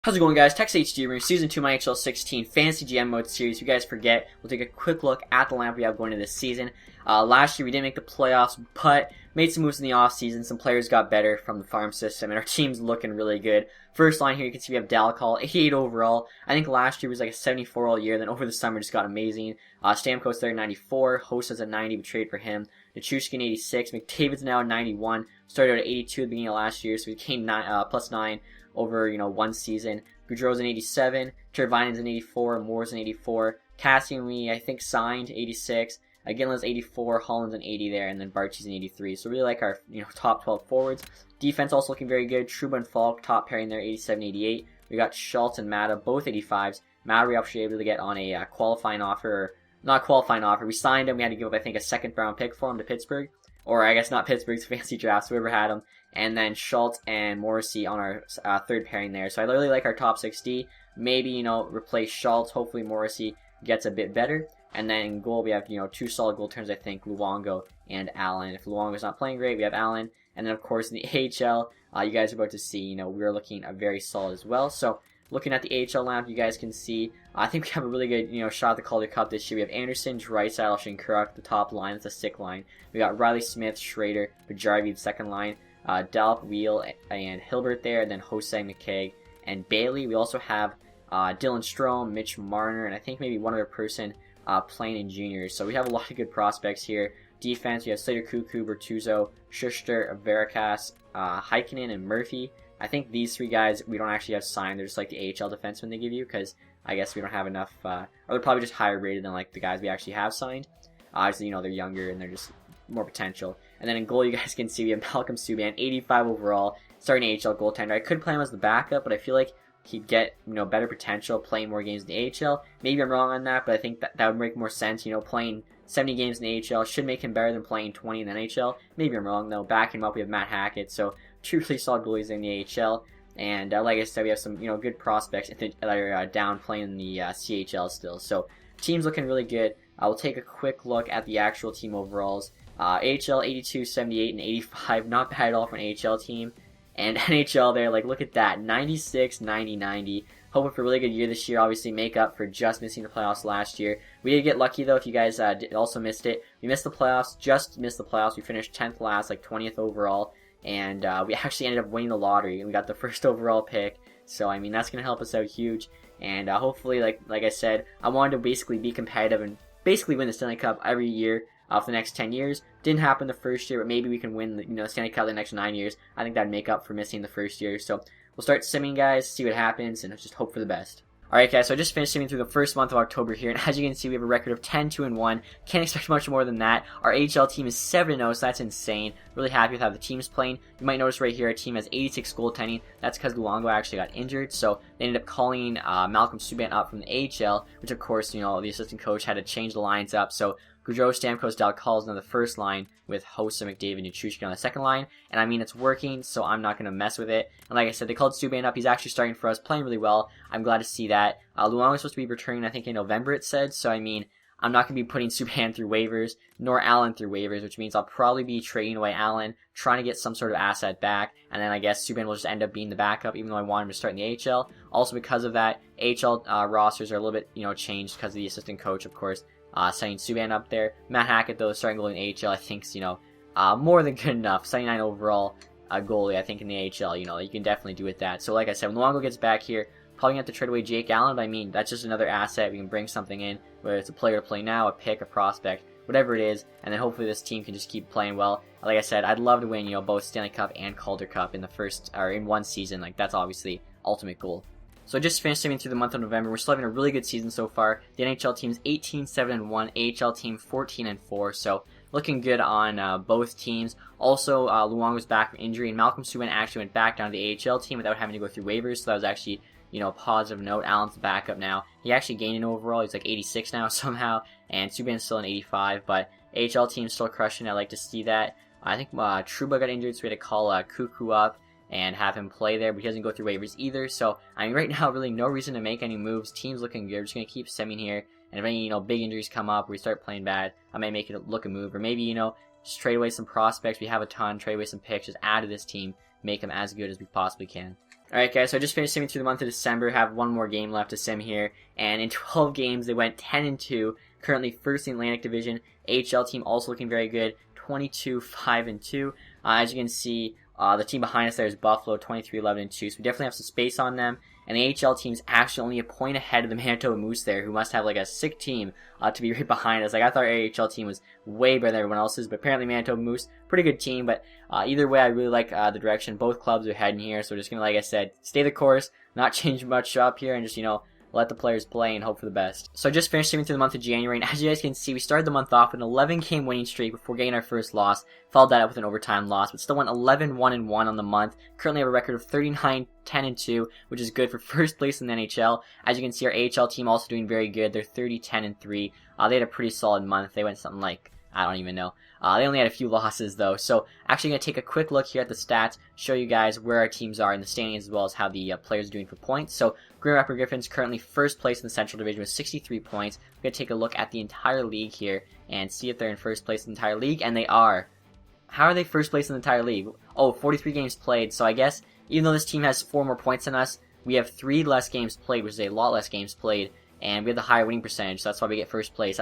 How's it going, guys? TacTixHD. We're in Season 2 of my NHL 16 Fantasy GM Mode series. If you guys forget, we'll take a quick look at the lineup we have going into this season. Last year, we didn't make the playoffs, but made some moves in the offseason. Some players got better from the farm system, and our team's looking really good. First line here, you can see we have Dalcall, 88 overall. I think last year was like a 74 all year, then over the summer just got amazing. Stamkos there, 94. Hosa's at 90, we traded for him. Nichushkin, 86. McDavid's now at 91. Started out at 82 at the beginning of last year, so we came plus 9 over, one season. Goudreau's an 87, Tervainen's an 84, Moore's an 84, Cassian we, I think, signed 86, Ginla's 84, Holland's an 80 there, and then Barchi's an 83. So really like our, top 12 forwards. Defense also looking very good. Trouba and Falk, top pairing there, 87, 88. We got Schultz and Mata, both 85s. Mata we actually able to get on a qualifying offer, or not qualifying offer. We signed him, we had to give up, I think, a second round pick for him to Pittsburgh. Or I guess not Pittsburgh's fancy drafts, whoever had him. And then Schultz and Morrissey on our third pairing there. So I really like our top 6D. Maybe, replace Schultz. Hopefully Morrissey gets a bit better. And then in goal, we have, two solid goaltenders, I think, Luongo and Allen. If Luongo's not playing great, we have Allen. And then, of course, in the AHL, you guys are about to see, we're looking very solid as well. So looking at the AHL lineup, you guys can see, I think we have a really good, shot at the Calder Cup this year. We have Anderson, Draisaitl, Shinkaruk, the top line. It's a sick line. We got Riley Smith, Schrader, Bajarvi, the second line. Dalp, Wheel, and Hilbert there, and then Jose, McKay, and Bailey. We also have Dylan Strome, Mitch Marner, and I think maybe one other person playing in juniors. So we have a lot of good prospects here. Defense, we have Slater, Cuckoo, Bertuzzo, Schuster, Verikas, Heikkinen, and Murphy. I think these three guys we don't actually have signed. They're just like the AHL defensemen they give you, because I guess we don't have enough, or they're probably just higher rated than like the guys we actually have signed. Obviously, they're younger and they're just more potential. And then in goal, you guys can see we have Malcolm Subban, 85 overall, starting AHL goaltender. I could play him as the backup, but I feel like he'd get, better potential playing more games in the AHL. Maybe I'm wrong on that, but I think that would make more sense. Playing 70 games in the AHL should make him better than playing 20 in the NHL. Maybe I'm wrong, though. Backing him up, we have Matt Hackett, so two really solid goalies in the AHL. And like I said, we have some, good prospects that are down playing in the CHL still. So team's looking really good. I'll take a quick look at the actual team overalls. AHL 82, 78, and 85, not bad at all for an AHL team. And NHL there, look at that, 96, 90, 90. Hoping for a really good year this year, obviously make up for just missing the playoffs last year. We did get lucky, though, if you guys also missed it. We missed the playoffs, just missed the playoffs. We finished 10th last, 20th overall. And we actually ended up winning the lottery, and we got the first overall pick. So, that's going to help us out huge. And hopefully, like I said, I wanted to basically be competitive and basically win the Stanley Cup every year for the next 10 years. Didn't happen the first year, but maybe we can win the Stanley Cup the next 9 years. I think that'd make up for missing the first year. So we'll start simming, guys, see what happens, and just hope for the best. Alright, guys, so I just finished simming through the first month of October here, and as you can see, we have a record of 10-2-1. Can't expect much more than that. Our AHL team is 7-0, so that's insane. Really happy with how the team's playing. You might notice right here, our team has 86 goaltending. That's because Luongo actually got injured, so they ended up calling Malcolm Subban up from the AHL, which of course, the assistant coach had to change the lines up, so Goudreau, Stamkos, Dalcall on the first line with Hossa, McDavid, and Nichushkin on the second line. And it's working, so I'm not going to mess with it. And like I said, they called Subban up. He's actually starting for us, playing really well. I'm glad to see that. Luongo is supposed to be returning, I think, in November, it said. So, I'm not going to be putting Subban through waivers, nor Allen through waivers, which means I'll probably be trading away Allen, trying to get some sort of asset back. And then I guess Subban will just end up being the backup, even though I want him to start in the AHL. Also, because of that, AHL rosters are a little bit, changed because of the assistant coach, of course. Setting Subban up there. Matt Hackett, though, starting goalie in the AHL, I think, more than good enough. 79 overall goalie, I think, in the AHL, you can definitely do with that. So, like I said, when Luongo gets back here, probably going to have to trade away Jake Allen, but that's just another asset. We can bring something in, whether it's a player to play now, a pick, a prospect, whatever it is, and then hopefully this team can just keep playing well. Like I said, I'd love to win, both Stanley Cup and Calder Cup in one season. That's obviously ultimate goal. So just finished simming through the month of November. We're still having a really good season so far. The NHL team's 18-7-1, AHL team 14-4. So looking good on both teams. Also, Luongo's back from injury, and Malcolm Subban actually went back down to the AHL team without having to go through waivers. So that was actually, a positive note. Allen's the backup now. He actually gained an overall. He's 86 now somehow, and Subban's still an 85. But AHL team's still crushing. I like to see that. I think Trouba got injured, so we had to call Cuckoo up and have him play there, but he doesn't go through waivers either. So, right now, really no reason to make any moves. Team's looking good. We're just going to keep simming here. And if any, big injuries come up or we start playing bad, I might make it look a move. Or maybe, just trade away some prospects. We have a ton. Trade away some picks. Just add to this team. Make them as good as we possibly can. Alright guys, so I just finished simming through the month of December, have one more game left to sim here, and in 12 games they went 10-2, currently first in the Atlantic Division. AHL team also looking very good, 22-5-2. As you can see, the team behind us there is Buffalo, 23-11-2, so we definitely have some space on them. And the AHL team's actually only a point ahead of the Manitoba Moose there, who must have like a sick team to be right behind us. Like, I thought our AHL team was way better than everyone else's, but apparently Manitoba Moose, pretty good team. But either way, I really like the direction both clubs are heading here. So we're just going to, like I said, stay the course, not change much up here, and just, let the players play and hope for the best. So I just finished streaming through the month of January, and as you guys can see, we started the month off with an 11-game winning streak before getting our first loss. Followed that up with an overtime loss, but still went 11-1-1 on the month. Currently have a record of 39-10-2, which is good for first place in the NHL. As you can see, our AHL team also doing very good. They're 30-10-3. They had a pretty solid month. They went something like, I don't even know. They only had a few losses though. So actually going to take a quick look here at the stats, show you guys where our teams are in the standings as well as how the players are doing for points. So Grand Rapids Griffins currently first place in the Central Division with 63 points. We're going to take a look at the entire league here and see if they're in first place in the entire league, and they are. How are they first place in the entire league? Oh, 43 games played. So I guess even though this team has 4 more points than us, we have 3 less games played, which is a lot less games played, and we have the higher winning percentage, so that's why we get first place.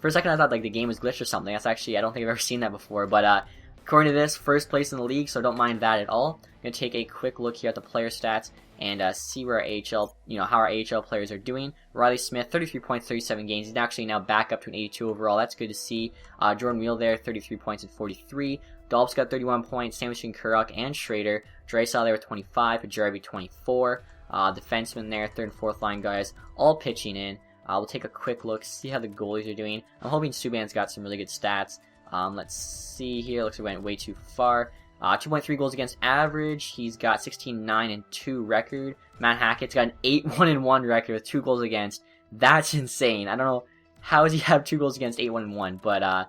For a second I thought like the game was glitched or something. That's actually, I don't think I've ever seen that before, but according to this, first place in the league, so don't mind that at all. I'm going to take a quick look here at the player stats and see where our AHL, how our AHL players are doing. Riley Smith, 33 points, 37 games. He's actually now back up to an 82 overall. That's good to see. Jordan Wheel there, 33 points and 43. Dolph's got 31 points. Sandwich and Kurok and Schrader. Drysdale there with 25. Pajarabi 24. Defensemen there, third and fourth line guys, all pitching in. We'll take a quick look, see how the goalies are doing. I'm hoping Subban's got some really good stats. Let's see here. Looks like we went way too far. 2.3 goals against average. He's got 16-9-2 record. Matt Hackett's got an 8-1-1 record with 2 goals against. That's insane. I don't know how does he have 2 goals against 8-1-1, but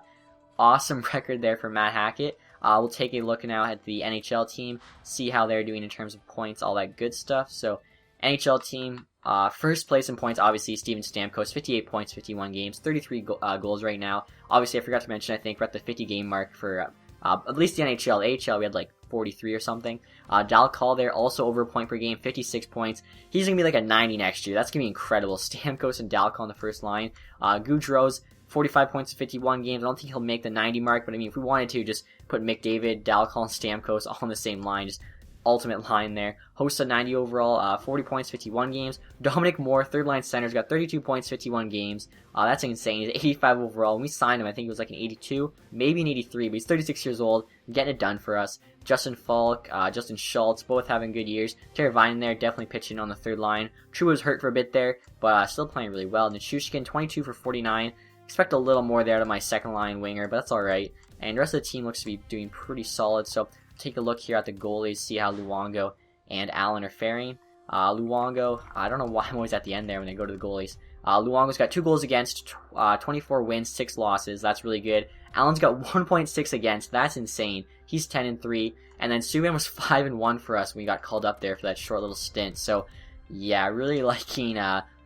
awesome record there for Matt Hackett. We'll take a look now at the NHL team, see how they're doing in terms of points, all that good stuff. So NHL team, first place in points, obviously, Steven Stamkos, 58 points, 51 games, 33 goals right now. Obviously, I forgot to mention, I think we're at the 50-game mark for at least the NHL. AHL, we had like 43 or something. Dal Calder, also over a point per game, 56 points. He's going to be like a 90 next year. That's going to be incredible. Stamkos and Dal on the first line. Goudreau's 45 points in 51 games. I don't think he'll make the 90 mark, but I mean, if we wanted to, just put McDavid, Dalcol, and Stamkos all on the same line, just ultimate line there. Hossa 90 overall, 40 points, 51 games. Dominic Moore, third line center's got 32 points, 51 games. That's insane. He's 85 overall. When we signed him, I think he was like an 82, maybe an 83, but he's 36 years old, getting it done for us. Justin Falk, Justin Schultz, both having good years. Terry Vine there, definitely pitching on the third line. True was hurt for a bit there, but still playing really well. Nichushkin, 22 for 49. Expect a little more there out of my second line winger, but that's alright. And the rest of the team looks to be doing pretty solid, so take a look here at the goalies, see how Luongo and Allen are faring. Luongo, I don't know why I'm always at the end there when they go to the goalies. Luongo's got 2 goals against, 24 wins, 6 losses. That's really good. Allen's got 1.6 against. That's insane. He's 10-3. And then Subban was 5-1 for us when we got called up there for that short little stint. So, yeah, really liking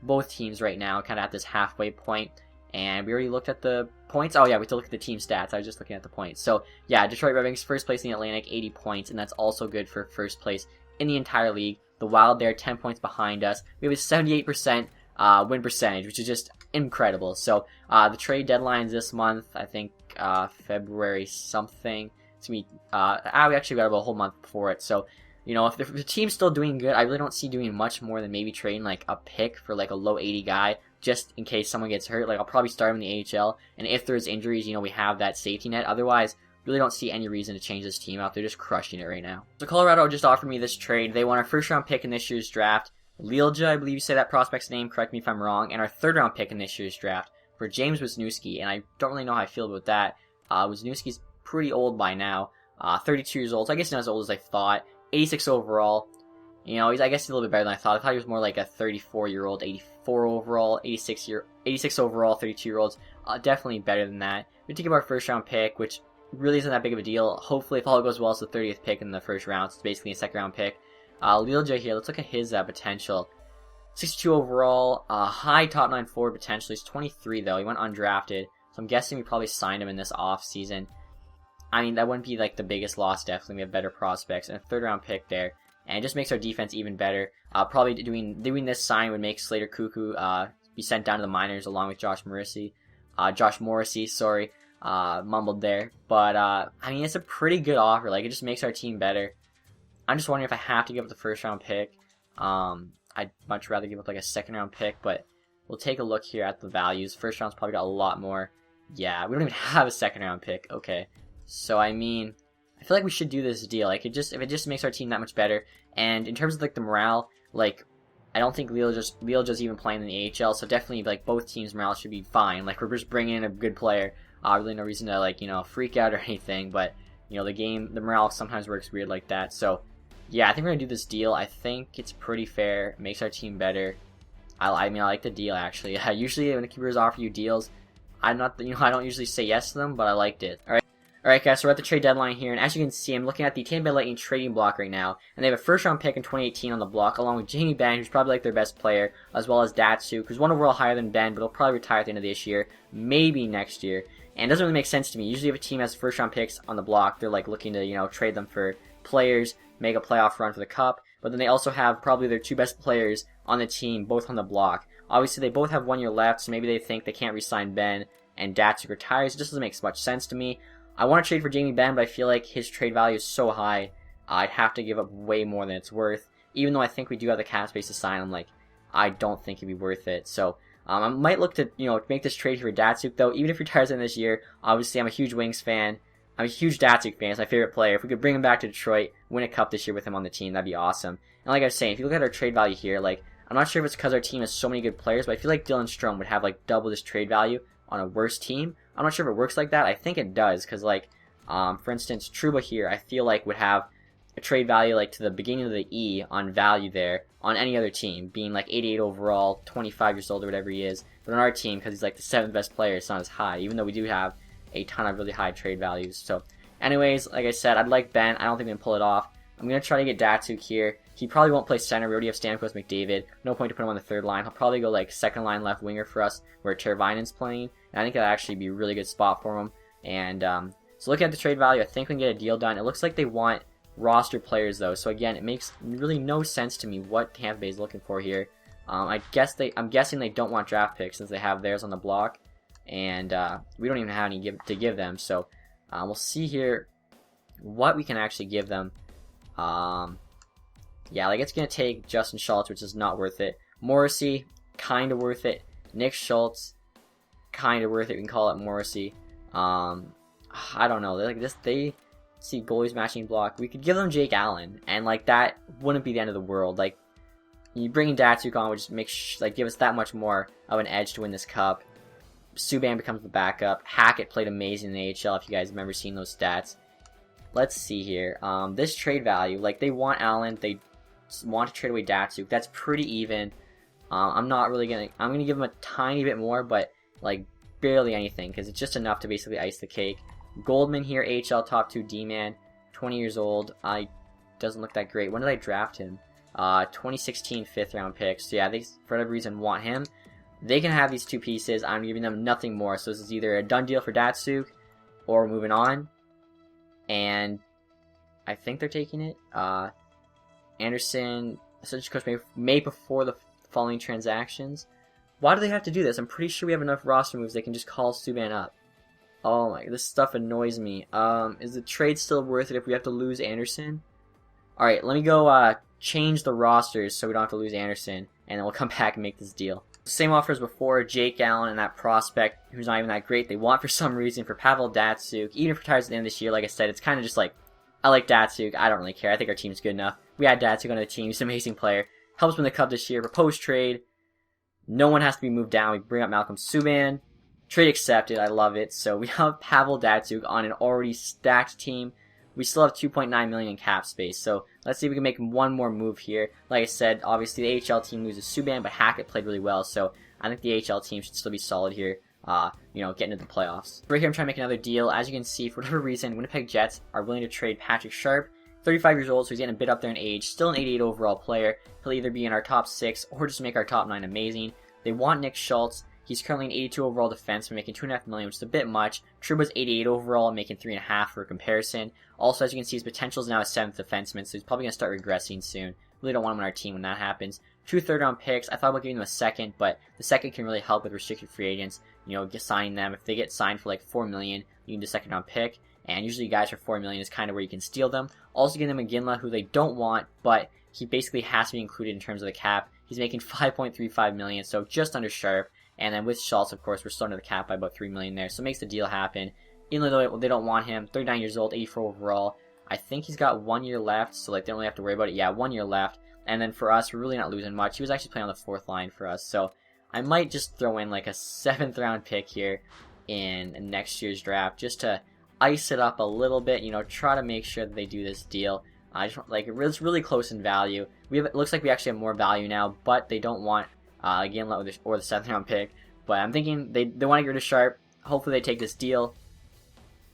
both teams right now, kind of at this halfway point. And we already looked at the points. Oh, yeah, we have to look at the team stats. I was just looking at the points. So, yeah, Detroit Red Wings first place in the Atlantic, 80 points. And that's also good for first place in the entire league. The Wild there, 10 points behind us. We have a 78% win percentage, which is just incredible. So, the trade deadline's this month. I think February something. It's me. We actually got about a whole month before it. So, if the team's still doing good, I really don't see doing much more than maybe trading like a pick for like a low 80 guy, just in case someone gets hurt. Like, I'll probably start him in the AHL, and if there's injuries, we have that safety net. Otherwise, really don't see any reason to change this team out. They're just crushing it right now. So Colorado just offered me this trade. They want our first round pick in this year's draft, Lielja, I believe you say that prospect's name, correct me if I'm wrong, and our third round pick in this year's draft for James Wisniewski, and I don't really know how I feel about that. Wisniewski's pretty old by now, 32 years old, so I guess he's not as old as I thought. 86 overall. I guess he's a little bit better than I thought. I thought he was more like a 34-year-old, 84 overall, 86 overall, 32-year-olds. Definitely better than that. We take our first round pick, which really isn't that big of a deal. Hopefully, if all goes well, it's the 30th pick in the first round. So it's basically a second round pick. Lielja here, let's look at his potential. 62 overall, high top 9 forward potential. He's 23 though. He went undrafted. So I'm guessing we probably signed him in this offseason. I mean, that wouldn't be like the biggest loss, definitely. We have better prospects. And a third round pick there. and it just makes our defense even better. Probably doing this sign would make Slater Cuckoo be sent down to the minors along with Josh Morrissey. Mumbled there. But, I mean, it's a pretty good offer. Like, it just makes our team better. I'm just wondering if I have to give up the first round pick. I'd much rather give up, like, a second round pick, but we'll take a look here at the values. First round's probably got a lot more. Yeah, we don't even have a second round pick. Okay. So, I mean, I feel like we should do this deal. Like, if it just makes our team that much better. And in terms of, like, the morale, like, I don't think Lealja's even playing in the AHL, so definitely, like, both teams' morale should be fine. Like, we're just bringing in a good player. Really no reason to, like, you know, freak out or anything, but, you know, the morale sometimes works weird like that. So, yeah, I think we're going to do this deal. I think it's pretty fair. It makes our team better. I mean, I like the deal, actually. Usually, when the keepers offer you deals, I don't usually say yes to them, but I liked it. Alright, guys, so we're at the trade deadline here, and as you can see, I'm looking at the Tampa Bay Lightning trading block right now, and they have a first-round pick in 2018 on the block, along with Jamie Benn, who's probably, like, their best player, as well as Datsuk, who's one overall higher than Ben, but he'll probably retire at the end of this year, maybe next year, and it doesn't really make sense to me. Usually if a team has first-round picks on the block, they're, like, looking to, you know, trade them for players, make a playoff run for the Cup, but then they also have probably their two best players on the team, both on the block. Obviously, they both have 1 year left, so maybe they think they can't re-sign Ben, and Datsuk retires. It just doesn't make much sense to me. I want to trade for Jamie Benn, but I feel like his trade value is so high, I'd have to give up way more than it's worth. Even though I think we do have the cap space to sign him, like, I don't think it'd be worth it. So, I might look to, you know, make this trade for Datsuk, though. Even if he retires in this year, obviously I'm a huge Wings fan. I'm a huge Datsuk fan. He's my favorite player. If we could bring him back to Detroit, win a cup this year with him on the team, that'd be awesome. And like I was saying, if you look at our trade value here, like, I'm not sure if it's because our team has so many good players, but I feel like Dylan Strome would have, like, double this trade value on a worse team. I'm not sure if it works like that. I think it does, because, like, for instance, Trouba here, I feel like would have a trade value, like, to the beginning of the E on value there on any other team, being, like, 88 overall, 25 years old, or whatever he is. But on our team, because he's, like, the 7th best player, it's not as high, even though we do have a ton of really high trade values. So, anyways, like I said, I'd like Ben. I don't think we can pull it off. I'm going to try to get Datsuk here. He probably won't play center. We already have Stamkos McDavid. No point to put him on the third line. He'll probably go, like, second line left winger for us, where Teravainen's playing. And I think that'll actually be a really good spot for him. And, so looking at the trade value, I think we can get a deal done. It looks like they want roster players, though. So, again, it makes really no sense to me what Tampa Bay is looking for here. I'm guessing they don't want draft picks since they have theirs on the block. And, we don't even have any to give them. So, we'll see here what we can actually give them. Yeah, like, it's going to take Justin Schultz, which is not worth it. Morrissey, kind of worth it. Nick Schultz, kind of worth it. We can call it Morrissey. I don't know. They see goalies matching block. We could give them Jake Allen, and, like, that wouldn't be the end of the world. Like, you bringing Datsuk on would just give us that much more of an edge to win this cup. Subban becomes the backup. Hackett played amazing in the AHL, if you guys remember seeing those stats. Let's see here. This trade value, like, they want Allen, they want to trade away Datsuk. That's pretty even. I'm gonna give him a tiny bit more, but, like, barely anything, because it's just enough to basically ice the cake. Goldman here, AHL top 2 D-man, 20 years old. Doesn't look that great. When did I draft him? 2016 5th round pick. So yeah, they, for whatever reason, want him. They can have these two pieces. I'm giving them nothing more. So this is either a done deal for Datsuk, or moving on. And I think they're taking it. Anderson, such coach may before the following transactions. Why do they have to do this? I'm pretty sure we have enough roster moves they can just call Subban up. Oh my, this stuff annoys me. Is the trade still worth it if we have to lose Anderson? Alright, let me go change the rosters so we don't have to lose Anderson, and then we'll come back and make this deal. Same offer as before, Jake Allen and that prospect who's not even that great. They want for some reason for Pavel Datsuk. Even if he retires at the end of this year, like I said, it's kind of just like, I like Datsuk. I don't really care. I think our team's good enough. We had Datsuk on the team. He's an amazing player. Helps win the cup this year. Proposed trade. No one has to be moved down. We bring up Malcolm Subban. Trade accepted. I love it. So we have Pavel Datsuk on an already stacked team. We still have $2.9 million in cap space. So let's see if we can make one more move here. Like I said, obviously the AHL team loses Subban, but Hackett played really well. So I think the AHL team should still be solid here. Getting into the playoffs. Right here, I'm trying to make another deal. As you can see, for whatever reason, Winnipeg Jets are willing to trade Patrick Sharp, 35 years old, so he's getting a bit up there in age. Still an 88 overall player. He'll either be in our top 6 or just make our top 9 amazing. They want Nick Schultz, He's currently an 82 overall defenseman, making $2.5 million, which is a bit much. Trouba's 88 overall, making $3.5 for comparison. Also, as you can see, his potential is now a 7th defenseman, so he's probably going to start regressing soon. Really don't want him on our team when that happens. 2 third-round picks. I thought about giving them a second, but the second can really help with restricted free agents. You know, signing them. If they get signed for like $4 million, you need a second-round pick. And usually guys for $4 million is kind of where you can steal them. Also getting them McGinley, who they don't want, but he basically has to be included in terms of the cap. He's making $5.35 million, so just under sharp. And then with Schultz, of course, we're still under the cap by about $3 million there, so it makes the deal happen. Even though they don't want him, 39 years old, 84 overall. I think he's got 1 year left, so like they don't really have to worry about it. Yeah, 1 year left. And then for us, we're really not losing much. He was actually playing on the 4th line for us, so I might just throw in like a 7th round pick here in next year's draft just to ice it up a little bit. You know, try to make sure that they do this deal. It's really close in value. It looks like we actually have more value now, but they don't want McGinley or the 7th round pick. But I'm thinking they want to get rid of Sharp. Hopefully they take this deal.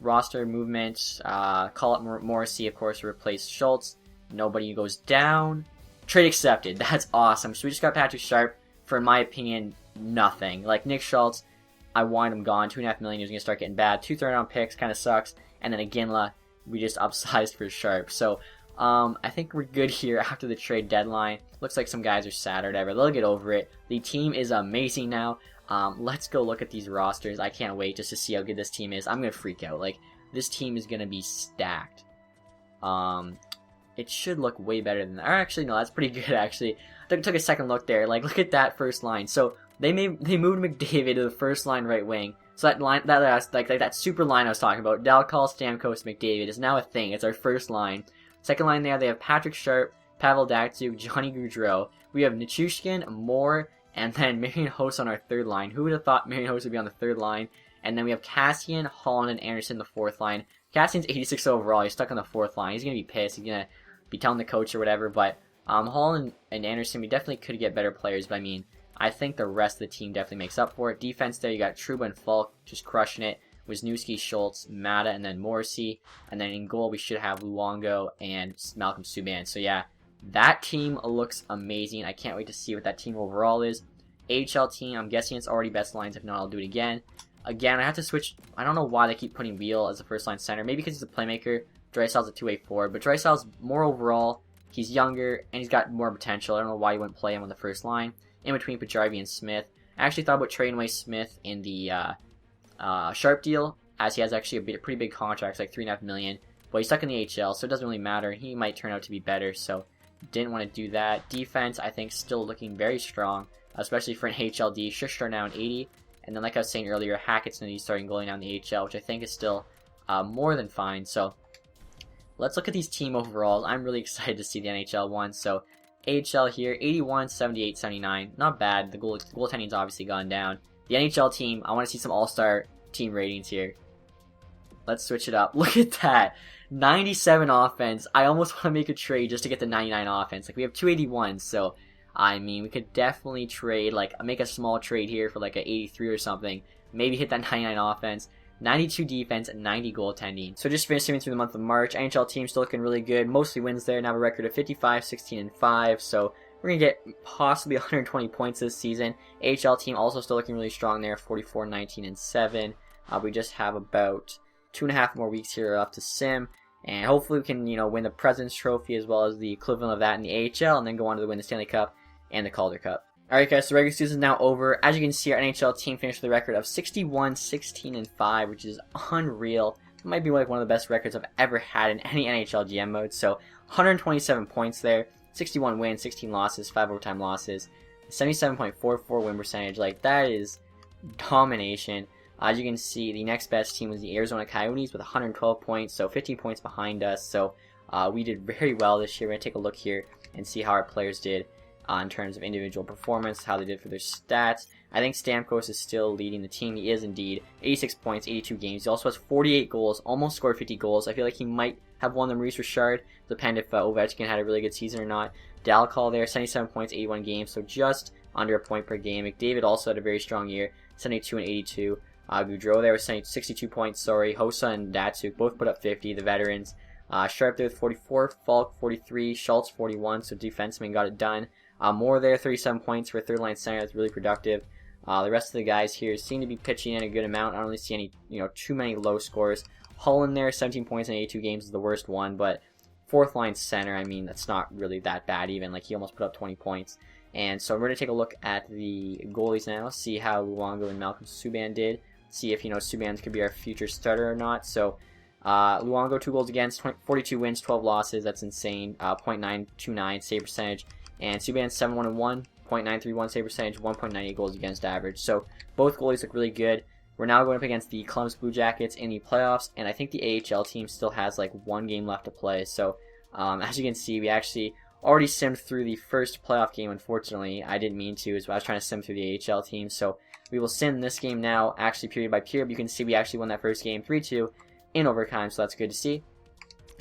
Roster movement, call up Morrissey, of course, to replace Schultz. Nobody goes down. Trade accepted. That's awesome. So we just got Patrick Sharp for, in my opinion, nothing. Like Nick Schultz, I want him gone. $2.5 million. He was going to start getting bad. 2 third-round picks kind of sucks. And then Iginla, we just upsized for Sharp. So I think we're good here after the trade deadline. Looks like some guys are sad or whatever. They'll get over it. The team is amazing now. Let's go look at these rosters. I can't wait just to see how good this team is. I'm going to freak out. Like, this team is going to be stacked. It should look way better than that. Or actually, no, that's pretty good, actually. Took a second look there. Like, look at that first line. So, they moved McDavid to the first line right wing. So that line, that super line I was talking about, Dalcall, Stamkos, McDavid, is now a thing. It's our first line. Second line there, they have Patrick Sharp, Pavel Datsyuk, Johnny Gaudreau. We have Nichushkin, Moore, and then Marian Hossa on our third line. Who would have thought Marian Hossa would be on the third line? And then we have Cassian, Holland, and Anderson, the fourth line. Cassian's 86 overall. He's stuck on the fourth line. He's going to be pissed. He's going to be telling the coach or whatever. But Holland and Anderson, we definitely could get better players. But I mean, I think the rest of the team definitely makes up for it. Defense there, you got Trouba and Falk just crushing it. Wisniewski, Schultz, Mata, and then Morrissey. And then in goal, we should have Luongo and Malcolm Subban. So yeah, that team looks amazing. I can't wait to see what that team overall is. AHL team, I'm guessing it's already best lines. If not, I'll do it again. Again, I have to switch. I don't know why they keep putting Beal as the first line center. Maybe because he's a playmaker. Draisaitl's a two-way forward. But Draisaitl's more overall. He's younger, and he's got more potential. I don't know why you wouldn't play him on the first line. In between Pajjarvi and Smith. I actually thought about trading away Smith in the Sharp deal, as he has actually a pretty big contract, it's like $3.5 million. But he's stuck in the AHL, so it doesn't really matter. He might turn out to be better, so didn't want to do that. Defense, I think, still looking very strong, especially for an HLD. Schuster now an 80. And then, like I was saying earlier, Hackett's going to be starting goalie now in the AHL, which I think is still more than fine. So let's look at these team overalls. I'm really excited to see the NHL one. So AHL here, 81, 78, 79. Not bad. The goaltending's obviously gone down. The NHL team, I want to see some all-star team ratings here. Let's switch it up. Look at that. 97 offense. I almost want to make a trade just to get the 99 offense. Like, we have 281, so I mean, we could definitely trade, like, make a small trade here for like a 83 or something. Maybe hit that 99 offense. 92 defense, and 90 goaltending. So just finishing through the month of March, NHL team still looking really good. Mostly wins there. Now a record of 55, 16, and 5. So we're going to get possibly 120 points this season. AHL team also still looking really strong there. 44, 19, and 7. We just have about 2.5 more weeks here left to sim. And hopefully we can, win the President's Trophy as well as the equivalent of that in the AHL. And then go on to win the Stanley Cup and the Calder Cup. Alright guys, so the regular season is now over. As you can see, our NHL team finished with a record of 61, 16, and 5, which is unreal. It might be like one of the best records I've ever had in any NHL GM mode. So 127 points there, 61 wins, 16 losses, 5 overtime losses, 77.44 win percentage. Like, that is domination. As you can see, the next best team was the Arizona Coyotes with 112 points, so 15 points behind us. So we did very well this year. We're going to take a look here and see how our players did. In terms of individual performance, how they did for their stats. I think Stamkos is still leading the team. He is indeed. 86 points, 82 games. He also has 48 goals, almost scored 50 goals. I feel like he might have won the Maurice Richard. Depend if Ovechkin had a really good season or not. Dalcall there, 77 points, 81 games, so just under a point per game. McDavid also had a very strong year, 72 and 82. Gaudreau there was 62 points, Hossa and Datsyuk both put up 50, the veterans. Sharp there with 44, Falk 43, Schultz 41, so defenseman got it done. Moore there, 37 points for a third line center. That's really productive. The rest of the guys here seem to be pitching in a good amount. I don't really see any, too many low scores. Hull in there, 17 points in 82 games is the worst one, but fourth line center, I mean, that's not really that bad even. Like, he almost put up 20 points. And so we're going to take a look at the goalies now, see how Luongo and Malcolm Subban did, see if, Subban could be our future starter or not. So, Luongo, 2 goals against, 42 wins, 12 losses, that's insane, .929 save percentage. And Subban, 7-1-1, .931 save percentage, 1.98 goals against average. So, both goalies look really good. We're now going up against the Columbus Blue Jackets in the playoffs, and I think the AHL team still has like 1 game left to play. So, as you can see, we actually already simmed through the first playoff game. Unfortunately, I didn't mean to, so I was trying to sim through the AHL team. So, we will sim this game now, actually period by period. You can see we actually won that first game 3-2 in overtime, so that's good to see.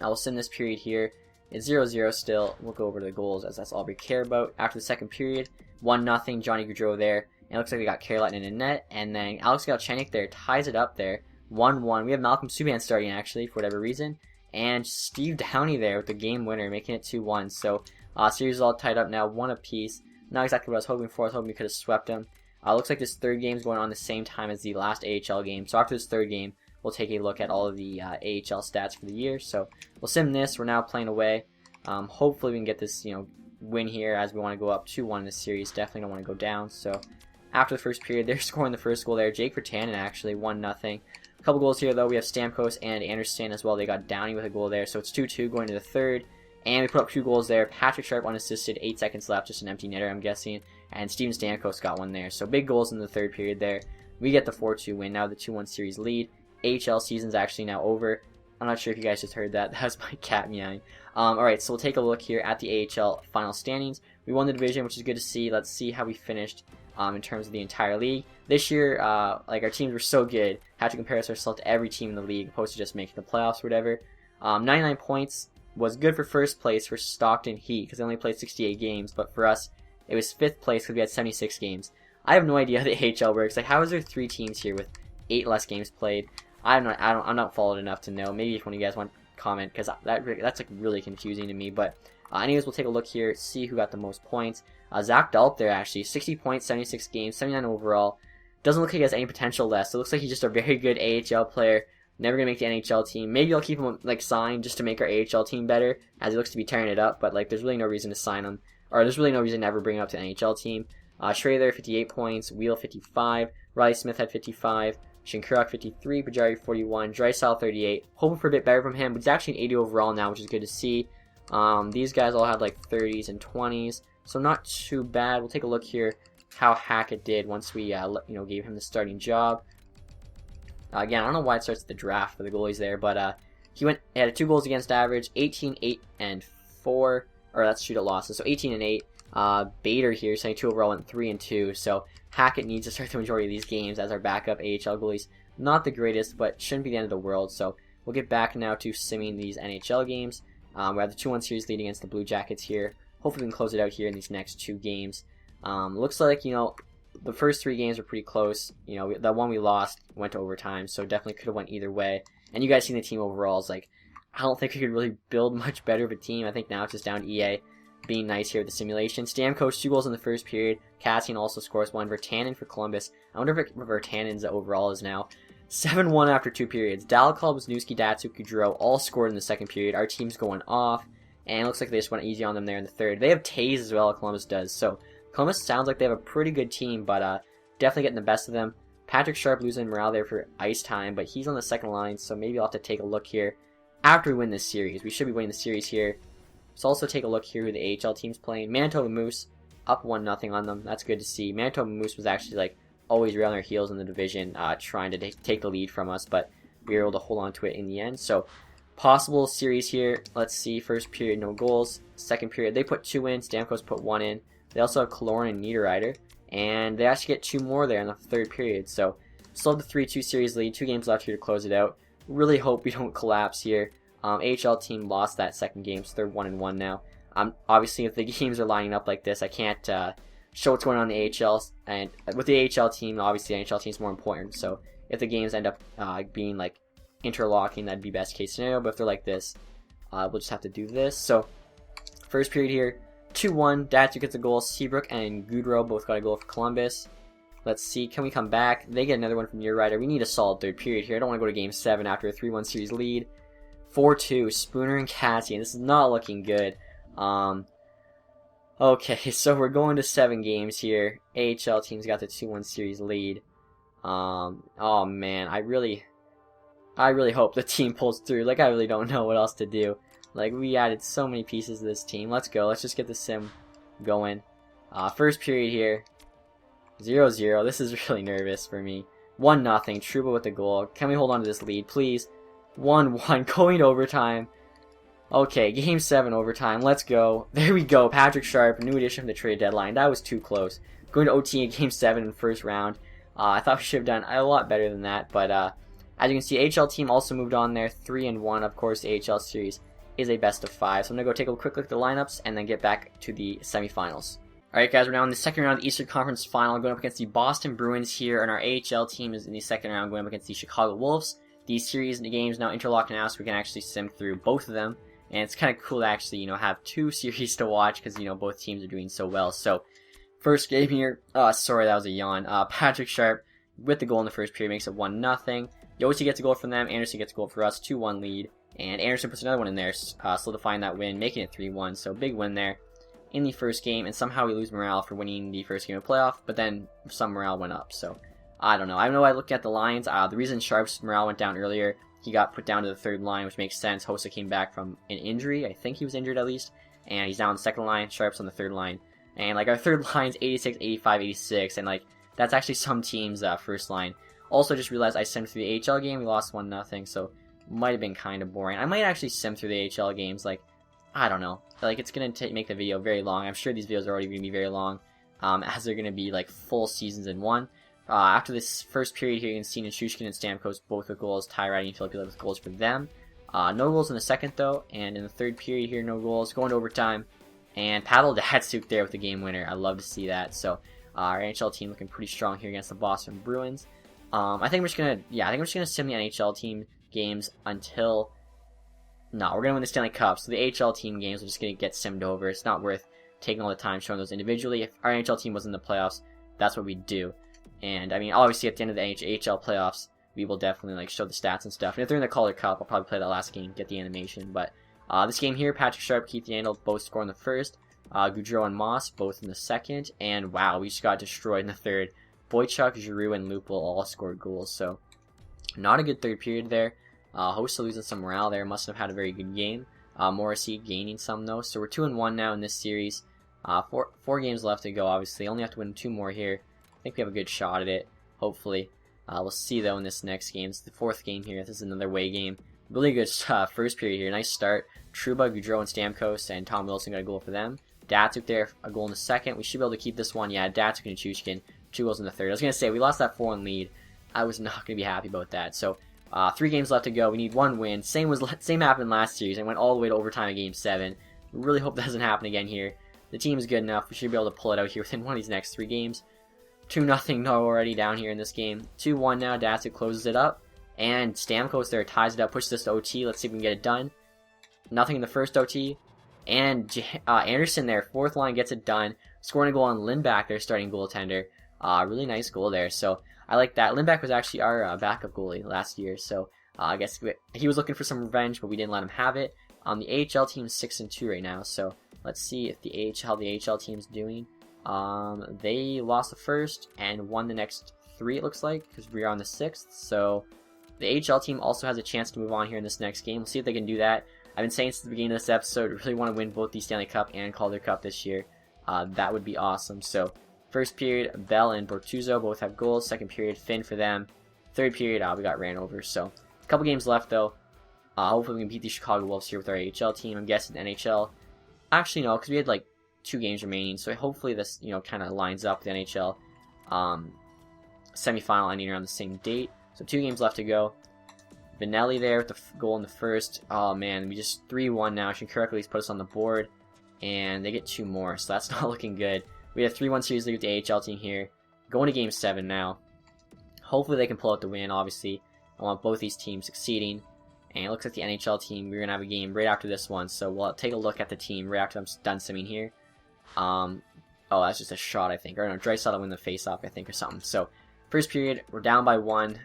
I will sim this period here. It's 0-0 still. We'll go over to the goals, as that's all we care about. After the second period, 1-0, Johnny Gaudreau there. And it looks like we got Carolina in net, and then Alex Galchenyuk there ties it up there, 1-1. We have Malcolm Subban starting, actually, for whatever reason, and Steve Downey there with the game winner, making it 2-1. So, series is all tied up now, 1 apiece. Not exactly what I was hoping for. I was hoping we could have swept them. Looks like this third game is going on the same time as the last AHL game. So after this third game, we'll take a look at all of the AHL stats for the year. So we'll sim this. We're now playing away. Hopefully we can get this, win here, as we want to go up 2-1 in this series. Definitely don't want to go down. So after the first period, they're scoring the first goal there. Jake Virtanen, actually, 1-0. A couple goals here, though. We have Stamkos and Anderson as well. They got Downey with a goal there. So it's 2-2 going to the third. And we put up 2 goals there. Patrick Sharp unassisted, 8 seconds left, just an empty netter, I'm guessing. And Steven Stamkos got one there. So big goals in the third period there. We get the 4-2 win, now the 2-1 series lead. AHL season's actually now over. I'm not sure if you guys just heard that. That was my cat meowing. Alright, so we'll take a look here at the AHL final standings. We won the division, which is good to see. Let's see how we finished in terms of the entire league. This year, like, our teams were so good. Had to compare ourselves to every team in the league, opposed to just making the playoffs or whatever. 99 points was good for first place for Stockton Heat, because they only played 68 games, but for us, it was 5th place because we had 76 games. I have no idea how the AHL works. Like, how is there 3 teams here with 8 less games played? I'm not followed enough to know. Maybe if one of you guys want to comment, because that's like really confusing to me. But anyways, we'll take a look here, see who got the most points. Zach Dalp there, actually, 60 points, 76 games, 79 overall. Doesn't look like he has any potential left. So it looks like he's just a very good AHL player. Never gonna make the NHL team. Maybe I'll keep him like signed just to make our AHL team better, as he looks to be tearing it up. But like, there's really no reason to sign him, or there's really no reason to ever bring him up to the NHL team. Schrader 58 points, Wheel 55, Riley Smith had 55, Shinkaruk 53, Pajari 41, Drysdale 38. Hoping for a bit better from him, but he's actually an 80 overall now, which is good to see. These guys all had like 30s and 20s, so not too bad. We'll take a look here how Hackett did once we gave him the starting job. Again, I don't know why it starts at the draft for the goalies there, but he had 2 goals against average, 18, 8, and 4, or that's shootout losses, so 18 and 8. Bader here, 72 overall, went 3 and 2, so Hackett needs to start the majority of these games as our backup AHL goalies. Not the greatest, but shouldn't be the end of the world, so we'll get back now to simming these NHL games. We have the 2-1 series lead against the Blue Jackets here. Hopefully we can close it out here in these next 2 games. Looks like, the first 3 games were pretty close. The one we lost went to overtime, so definitely could have went either way. And you guys seen the team overall is like, I don't think we could really build much better of a team. I think now it's just down to EA being nice here with the simulation. Stamkos, 2 goals in the first period. Cassian also scores 1. Virtanen for Columbus. I wonder if Virtanen's overall is now. 7-1 after 2 periods. Dalcol, Wisniewski, Datsuk, Gaudreau all scored in the second period. Our team's going off, and it looks like they just went easy on them there in the third. They have Taze as well, Columbus does, so Columbus sounds like they have a pretty good team, but definitely getting the best of them. Patrick Sharp losing morale there for ice time, but he's on the second line, so maybe I'll have to take a look here after we win this series. We should be winning the series here. So also take a look here who the AHL team's playing. Manitoba Moose up 1-0 on them. That's good to see. Manitoba Moose was actually like always right on their heels in the division, trying to take the lead from us, but we were able to hold on to it in the end. So possible series here. Let's see. First period, no goals. Second period, they put 2 in. Stamkos put 1 in. They also have Kaloran and Niederreiter, and they actually get 2 more there in the third period. So still have the 3-2 series lead. 2 games left here to close it out. Really hope we don't collapse here. AHL team lost that second game, so they're 1-1 now. Obviously, if the games are lining up like this, I can't show what's going on in the AHL. And with the AHL team, obviously the NHL team is more important. So if the games end up being like interlocking, that'd be best case scenario. But if they're like this, we'll just have to do this. So first period here, 2-1. Datsuk gets a goal. Seabrook and Gaudreau both got a goal for Columbus. Let's see, can we come back? They get another one from your rider. We need a solid third period here. I don't want to go to game 7 after a 3-1 series lead. 4-2, Spooner and Cassian. This is not looking good. Okay, so we're going to 7 games here. AHL teams got the 2-1 series lead. Oh man, I really hope the team pulls through. Like, I really don't know what else to do. Like, we added so many pieces to this team. Let's go. Let's just get the sim going. First period here. 0-0. This is really nervous for me. 1-0. Trouba with the goal. Can we hold on to this lead, please? 1-1. Going to overtime. Okay, game 7 overtime. Let's go. There we go. Patrick Sharp, new addition from the trade deadline. That was too close. Going to OT in game 7 in the first round. I thought we should have done a lot better than that, but as you can see, AHL team also moved on there, 3-1. Of course, the AHL series is a best of 5. So I'm gonna go take a quick look at the lineups and then get back to the semifinals. Alright guys, we're now in the second round of the Eastern Conference Final, going up against the Boston Bruins here, and our AHL team is in the second round going up against the Chicago Wolves. These series games now interlock now, so we can actually sim through both of them, and it's kind of cool to actually, have 2 series to watch, because, both teams are doing so well. So, first game here, sorry, that was a yawn. Patrick Sharp, with the goal in the first period, makes it 1-0. Yossi gets a goal from them, Anderson gets a goal for us, 2-1 lead, and Anderson puts another one in there, solidifying that win, making it 3-1, so big win there in the first game, and somehow we lose morale for winning the first game of playoff, but then some morale went up, so I don't know. I know I looked at the lines. The reason Sharp's morale went down earlier, he got put down to the third line, which makes sense. Hossa came back from an injury. I think he was injured at least, and he's now on the second line. Sharp's on the third line, and like our third line's 86, 85, 86, and like that's actually some teams' first line. Also, just realized I simmed through the AHL game. We lost 1-0, so might have been kind of boring. I might actually sim through the AHL games. Like, I don't know. Like, it's gonna make the video very long. I'm sure these videos are already gonna be very long, as they're gonna be like full seasons in one. After this first period here, you can see Nichushkin and Stamkos both with goals. Tyrad and Filippo with goals for them. No goals in the second though, and in the third period here, no goals. Going to overtime, and Pavel Datsyuk there with the game winner. I love to see that. So our NHL team looking pretty strong here against the Boston Bruins. I think we're just gonna sim the NHL team games until. No, we're gonna win the Stanley Cup. So the AHL team games are just gonna get simmed over. It's not worth taking all the time showing those individually. If our NHL team was in the playoffs, that's what we do. And I mean, obviously at the end of the AHL playoffs, we will definitely show the stats and stuff. And if they're in the Calder Cup, I'll probably play that last game, get the animation. But this game here, Patrick Sharp, Keith Yandel both score in the first. Goudreau and Moss both in the second. And wow, we just got destroyed in the third. Boychuk, Giroux, and Lupul all scored goals. So not a good third period there. Hossa losing some morale there. Must have had a very good game. Morrissey gaining some though. So we're 2-1 now in this series. Four games left to go. Obviously, only have to win 2 more here. I think we have a good shot at it. Hopefully, we'll see though in this next game. It's the 4th game here. This is another away game. Really good first period here. Nice start. Trouba, Goudreau, and Stamkos, and Tom Wilson got a goal for them. Datsyuk there, a goal in the second. We should be able to keep this one. Yeah, Datsyuk and Nichushkin, 2 goals in the third. I was gonna say we lost that 4-1 lead. I was not gonna be happy about that. So. 3 games left to go. We need 1 win. Same happened last series. I went all the way to overtime in Game 7. We really hope that doesn't happen again here. The team is good enough. We should be able to pull it out here within one of these next 3 games. 2-0 no already down here in this game. 2-1 now. Datsyuk closes it up. And Stamkos there ties it up, pushes this to OT. Let's see if we can get it done. Nothing in the first OT. And Anderson there, 4th line, gets it done. Scoring a goal on Lindback, their starting goaltender. Really nice goal there. So I like that. Lindback was actually our backup goalie last year, so I guess he was looking for some revenge, but we didn't let him have it. The AHL team is 6-2 right now, so let's see if how the AHL team's doing. They lost the first and won the next 3, it looks like, because we are on the 6th. So the AHL team also has a chance to move on here in this next game. We'll see if they can do that. I've been saying since the beginning of this episode, I really want to win both the Stanley Cup and Calder Cup this year. That would be awesome. So. First period, Bell and Bortuzzo both have goals. Second period, Finn for them. Third period, we got ran over. So, a couple games left though. Hopefully we can beat the Chicago Wolves here with our AHL team. I'm guessing the NHL. Actually, no, because we had 2 games remaining. So hopefully this, kind of lines up the NHL semifinal ending around the same date. So 2 games left to go. Vinelli there with the goal in the first. Oh man, we just 3-1 now. Shinkirk at least put us on the board. And they get 2 more, so that's not looking good. We have 3-1 series lead with the AHL team here. Going to Game 7 now. Hopefully they can pull out the win, obviously. I want both these teams succeeding. And it looks like the NHL team, we're going to have a game right after this one. So we'll take a look at the team right after I'm done simming here. Oh, that's just a shot, I think. Or no, Draisaitl win the face-off, I think, or something. So, first period, we're down by 1.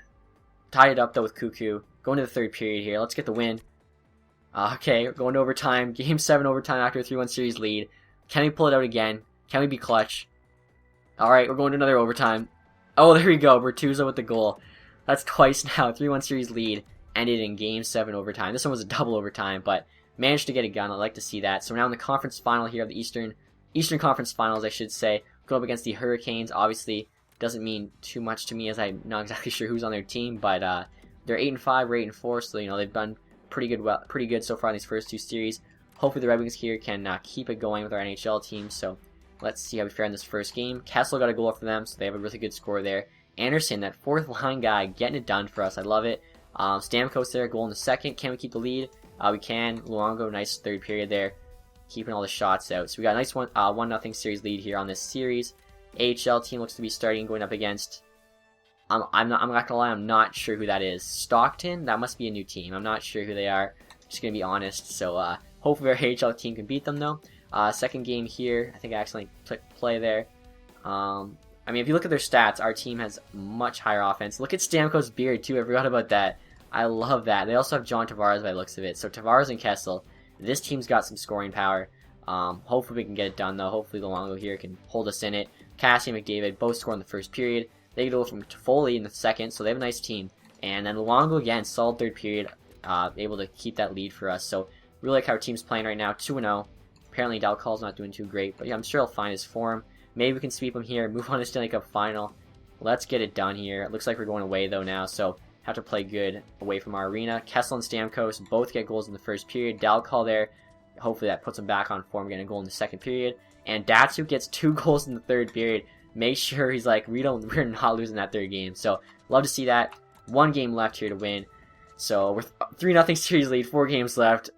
Tied it up, though, with Cuckoo. Going to the third period here. Let's get the win. Okay, we're going to overtime. Game 7 overtime after a 3-1 series lead. Can we pull it out again? Can we be clutch? Alright, we're going to another overtime. Oh, there we go. Bertuzzo with the goal. That's twice now. 3-1 series lead. Ended in Game 7 overtime. This one was a double overtime, but managed to get it done. I'd like to see that. So we're now in the conference final here of the Eastern Conference Finals, I should say. Going up against the Hurricanes. Obviously, doesn't mean too much to me as I'm not exactly sure who's on their team, but they're 8-5, we're 8-4, so they've done pretty good so far in these first 2 series. Hopefully the Red Wings here can keep it going with our NHL team. So let's see how we fare in this first game. Kessel got a goal for them, so they have a really good score there. Anderson, that fourth line guy, getting it done for us. I love it. Stamkos there, goal in the second. Can we keep the lead? We can. Luongo, nice third period there, keeping all the shots out. So we got a nice 1-0 series lead here on this series. AHL team looks to be starting, going up against. I'm not gonna lie, I'm not sure who that is. Stockton, that must be a new team. I'm not sure who they are. Just gonna be honest. So hopefully our AHL team can beat them though. Second game here, I think I accidentally clicked play there. I mean, if you look at their stats, our team has much higher offense. Look at Stamkos' beard too. I forgot about that. I love that. They also have John Tavares by the looks of it. So Tavares and Kessel. This team's got some scoring power. Hopefully we can get it done though. Hopefully Luongo here can hold us in it. Cassie and McDavid both score in the first period. They get a goal from Toffoli in the second, so they have a nice team. And then Luongo again, solid third period, able to keep that lead for us. So really like how our team's playing right now, 2-0. Apparently Dalcal's not doing too great, but yeah, I'm sure he'll find his form. Maybe we can sweep him here, move on to Stanley Cup final. Let's get it done here. It looks like we're going away though now, so have to play good away from our arena. Kessel and Stamkos both get goals in the first period. Dalcal there, hopefully that puts him back on form, getting a goal in the second period. And Datsyuk gets 2 goals in the third period. Make sure he's like, we're not losing that third game. So love to see that. 1 game left here to win. So we're 3-0 series lead, 4 games left.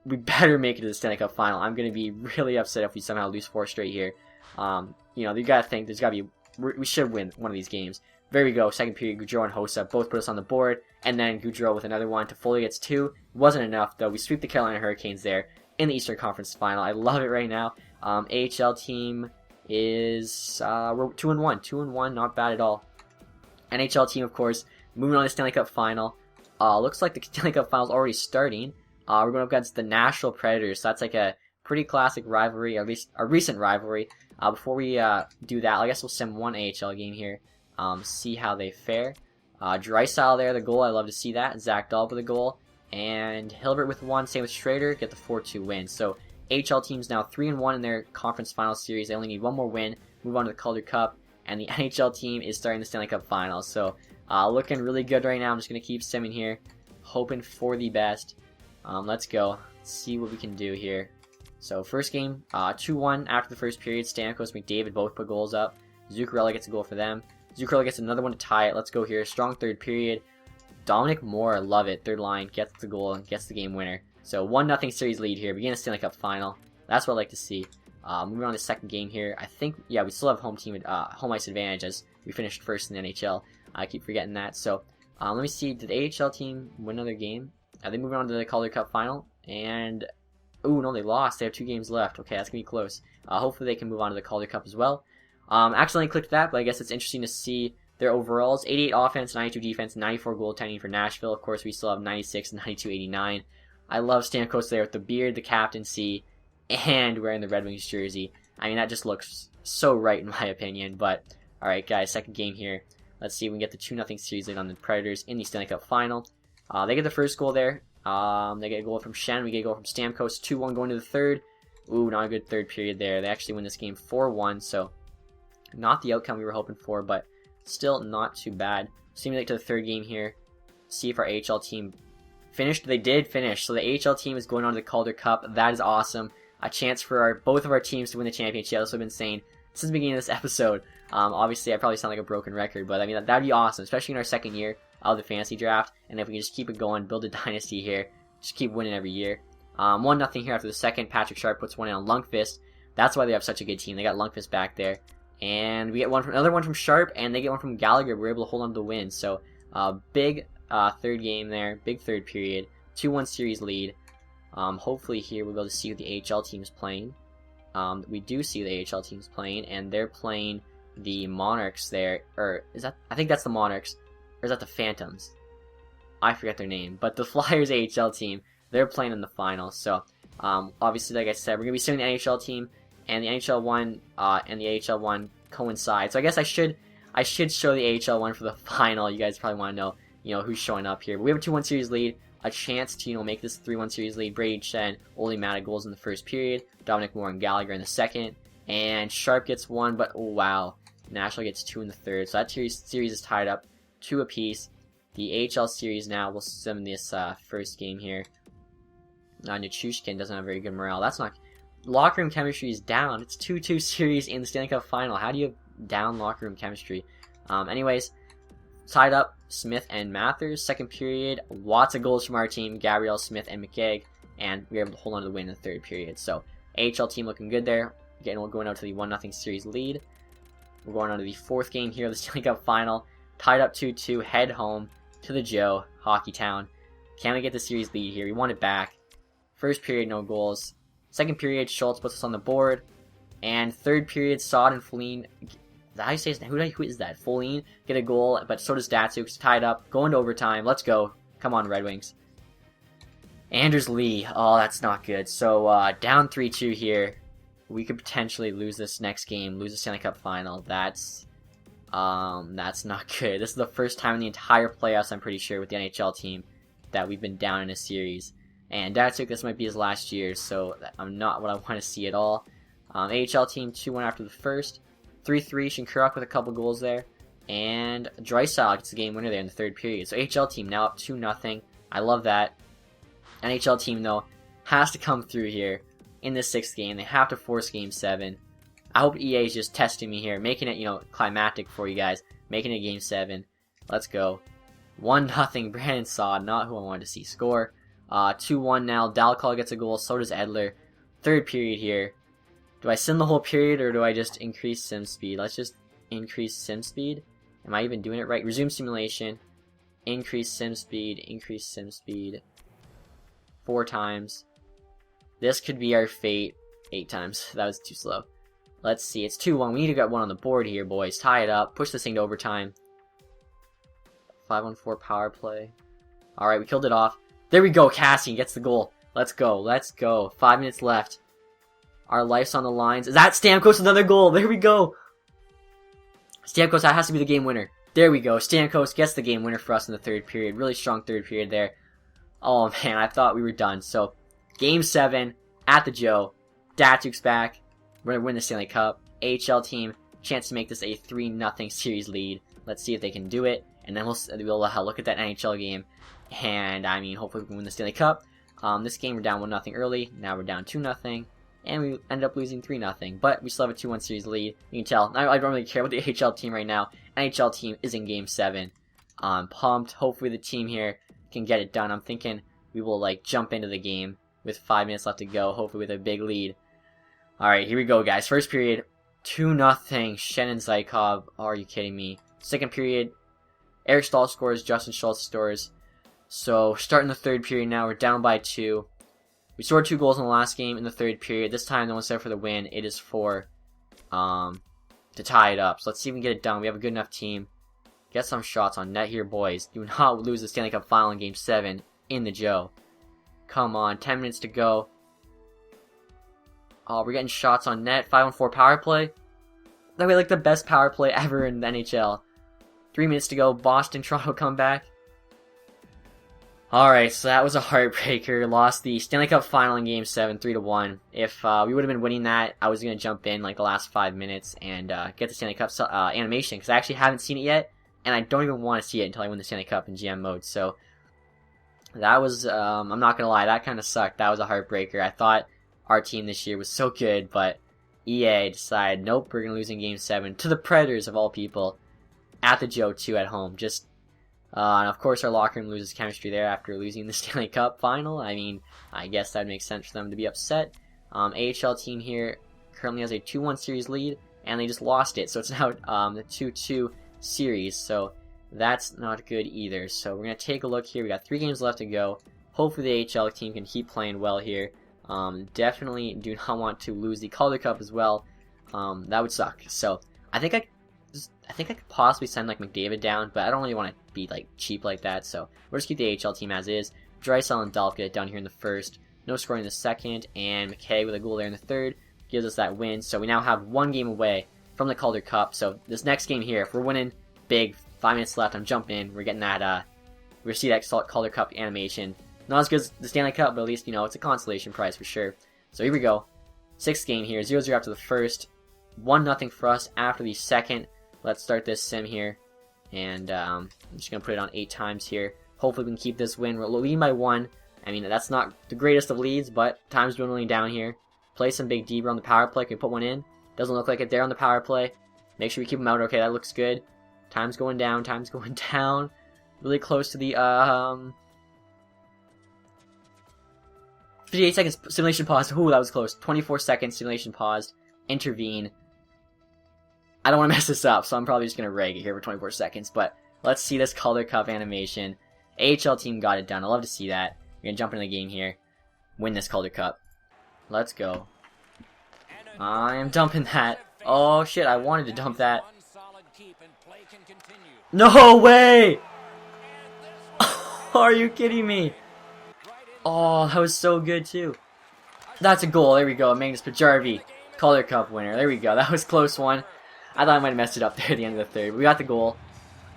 We better make it to the Stanley Cup final. I'm gonna be really upset if we somehow lose 4 straight here. You gotta think there's gotta be, we should win one of these games. There we go. Second period, Gaudreau and Hossa both put us on the board, and then Gaudreau with another one. Toffoli gets 2. Wasn't enough though. We sweep the Carolina Hurricanes there in the Eastern Conference final. I love it right now. AHL team is we're 2-1, 2-1, not bad at all. NHL team, of course, moving on to the Stanley Cup final. Looks like the Stanley Cup final is already starting. We're going up against the Nashville Predators. So that's like a pretty classic rivalry, or at least a recent rivalry. Before we do that, I guess we'll sim 1 AHL game here. See how they fare. Draisaitl there, the goal. I love to see that. Zach Dahl with a goal, and Hilbert with 1. Same with Schrader. Get the 4-2 win. So AHL team's now 3-1 in their conference final series. They only need 1 more win, move on to the Calder Cup, and the NHL team is starting the Stanley Cup Finals. So looking really good right now. I'm just gonna keep simming here, hoping for the best. Let's go. Let's see what we can do here. So first game, 2-1 after the first period. Stamkos, McDavid both put goals up. Zuccarello gets a goal for them. Zuccarello gets another one to tie it. Let's go here. Strong third period. Dominic Moore, love it. Third line, gets the goal and gets the game winner. So 1-0 series lead here. Begin the Stanley Cup final. That's what I like to see. Moving on to the second game here. I think, yeah, we still have home ice advantage as we finished first in the NHL. I keep forgetting that. So let me see. Did the AHL team win another game? Are they moving on to the Calder Cup final? And ooh, no, they lost. They have 2 games left. Okay, that's gonna be close. Hopefully they can move on to the Calder Cup as well. Accidentally clicked that, but I guess it's interesting to see their overalls. 88 offense, 92 defense, 94 goaltending for Nashville. Of course, we still have 96 and 92, 89. I love Stamkos there with the beard, the captaincy, and wearing the Red Wings jersey. I mean, that just looks so right in my opinion. But alright guys, second game here. Let's see if we can get the 2-0 series lead on the Predators in the Stanley Cup final. They get the first goal there. They get a goal from Shen. We get a goal from Stamkos. 2-1 going to the third. Ooh, not a good third period there. They actually win this game 4-1, so not the outcome we were hoping for, but still not too bad. Seeming like to the third game here. See if our AHL team finished. They did finish, so the AHL team is going on to the Calder Cup. That is awesome. A chance for both of our teams to win the championship. That's what I've been saying since the beginning of this episode. Obviously, I probably sound like a broken record, but I mean, that'd be awesome, especially in our second year of the fantasy draft. And if we can just keep it going, build a dynasty here, just keep winning every year. 1-0 here after the second. Patrick Sharp puts one in on Lundqvist. That's why they have such a good team. They got Lundqvist back there. And we get another one from Sharp, and they get one from Gallagher. We're able to hold on to the win. So, big third game there, big third period. 2-1 series lead. Hopefully here we'll be able to see what the AHL team is playing. we do see the AHL teams playing, and they're playing the Monarchs there, or is that, I think that's the Monarchs, or is that the Phantoms? I forget their name, but the Flyers AHL team, they're playing in the finals. So obviously, like I said, we're gonna be seeing the NHL team, and the NHL one and the AHL one coincide. So I guess I should show the AHL one for the final. You guys probably want to know, who's showing up here. But we have a 2-1 series lead, a chance to make this 3-1 series lead. Brady Chen, Oli Mata goals in the first period, Dominic Moore and Gallagher in the second, and Sharp gets 1, but oh wow, Nashville gets 2 in the third. So that series is tied up 2 apiece. The AHL series now will sim this first game here. Nichushkin doesn't have very good morale. That's not... Locker room chemistry is down. It's 2-2 series in the Stanley Cup final. How do you have down locker room chemistry? Anyways, tied up Smith and Mathers. Second period, lots of goals from our team. Gabrielle, Smith, and McKegg. And we were able to hold on to the win in the third period. So, AHL team looking good there. Again, we're going out to the 1-0 series lead. We're going on to the fourth game here of the Stanley Cup final. Tied up 2-2. Head home to the Joe, Hockey Town. Can we get the series lead here? We want it back. First period, no goals. Second period, Schultz puts us on the board. And third period, Sod and Foligno. Is that how you say his name? Who is that? Foligno get a goal, but so does Datsuk. It's tied up. Going to overtime. Let's go. Come on, Red Wings. Anders Lee. Oh, that's not good. So, down 3-2 here. We could potentially lose this next game. Lose the Stanley Cup final. That's not good. This is the first time in the entire playoffs, I'm pretty sure, with the NHL team that we've been down in a series. And Datsuk, this might be his last year, so I'm not what I want to see at all. AHL team 2-1 after the first. 3-3, Shinkurok with a couple goals there. And Drysdale gets the game winner there in the third period. So AHL team now up 2-0. I love that. NHL team, though, has to come through here in this sixth game. They have to force Game 7. I hope EA is just testing me here, making it, climactic for you guys. Making it Game 7. Let's go. 1-0, Brandon Saad, not who I wanted to see score. 2-1 now. Dalcall gets a goal, so does Edler. Third period here. Do I sim the whole period, or do I just increase sim speed? Let's just increase sim speed. Am I even doing it right? Resume simulation. Increase sim speed. Increase sim speed. 4 times. This could be our fate. 8 times. That was too slow. Let's see. It's 2-1. We need to get one on the board here, boys. Tie it up. Push this thing to overtime. 5-on-4 power play. Alright, we killed it off. There we go. Cassian gets the goal. Let's go. Let's go. 5 minutes left. Our life's on the lines. Is that Stamkos? Another goal. There we go. Stamkos, that has to be the game winner. There we go. Stamkos gets the game winner for us in the third period. Really strong third period there. Oh, man. I thought we were done. So, Game 7 at the Joe. Datsuk's back. We're going to win the Stanley Cup. AHL team, chance to make this a 3-0 series lead. Let's see if they can do it. And then we'll look at that NHL game. And, I mean, hopefully we can win the Stanley Cup. This game, we're down 1-0 early. Now we're down 2-0. And we ended up losing 3-0. But we still have a 2-1 series lead. You can tell. I don't really care about the AHL team right now. NHL team is in Game 7. I'm pumped. Hopefully the team here can get it done. I'm thinking we will, jump into the game with 5 minutes left to go. Hopefully with a big lead. Alright, here we go, guys. First period, 2-0. Shannon Zykov. Oh, are you kidding me? Second period, Eric Stahl scores. Justin Schultz scores. So, starting the third period now. We're down by 2. We scored 2 goals in the last game in the third period. This time, no one's there for the win. It is for to tie it up. So, let's see if we can get it done. We have a good enough team. Get some shots on net here, boys. Do not lose the Stanley Cup final in Game 7 in the Joe. Come on, 10 minutes to go. Oh, we're getting shots on net. 5-on-4 power play. That way, the best power play ever in the NHL. 3 minutes to go. Boston, Toronto comeback. Alright, so that was a heartbreaker. Lost the Stanley Cup final in Game 7, 3-1. If we would have been winning that, I was going to jump in the last 5 minutes and get the Stanley Cup animation, because I actually haven't seen it yet, and I don't even want to see it until I win the Stanley Cup in GM mode. So that was, I'm not going to lie, that kind of sucked. That was a heartbreaker. I thought our team this year was so good, but EA decided, nope, we're going to lose in Game 7 to the Predators, of all people, at the Joe 2 at home. And of course our locker room loses chemistry there after losing the Stanley Cup final. I mean, I guess that makes sense for them to be upset. AHL team here currently has a 2-1 series lead, and they just lost it. So it's now the 2-2 series, so that's not good either. So we're going to take a look here. We got 3 games left to go. Hopefully the AHL team can keep playing well here. Definitely do not want to lose the Calder Cup as well. That would suck. So I think I could possibly send like McDavid down, but I don't really want to be like cheap like that. So we'll just keep the AHL team as is. Draisaitl and Dolph get it done here in the first. No scoring in the second, and McKay with a goal there in the third gives us that win. So we now have 1 game away from the Calder Cup. So this next game here, if we're winning big, 5 minutes left, I'm jumping in. We're getting that. We see that Calder Cup animation. Not as good as the Stanley Cup, but at least, you know, it's a consolation prize for sure. So here we go. 6th game here, 0-0 after the first. 1-0 for us after the second. Let's start this sim here. And I'm just going to put it on 8 times here. Hopefully we can keep this win. We're leading by 1. I mean, that's not the greatest of leads, but time's dwindling down here. Play some big deeper on the power play. Can we put one in? Doesn't look like it there on the power play. Make sure we keep them out. Okay, that looks good. Time's going down. Time's going down. Really close to the 58 seconds. Simulation paused. Ooh, that was close. 24 seconds. Simulation paused. Intervene. I don't want to mess this up, so I'm probably just going to reg it here for 24 seconds. But let's see this Calder Cup animation. AHL team got it done. I love to see that. We're going to jump into the game here. Win this Calder Cup. Let's go. I am dumping that. Oh shit, I wanted to dump that. No way! Are you kidding me? Oh, that was so good too. That's a goal. There we go. Magnus Pajärvi, Calder Cup winner. There we go. That was a close one. I thought I might have messed it up there at the end of the third. We got the goal.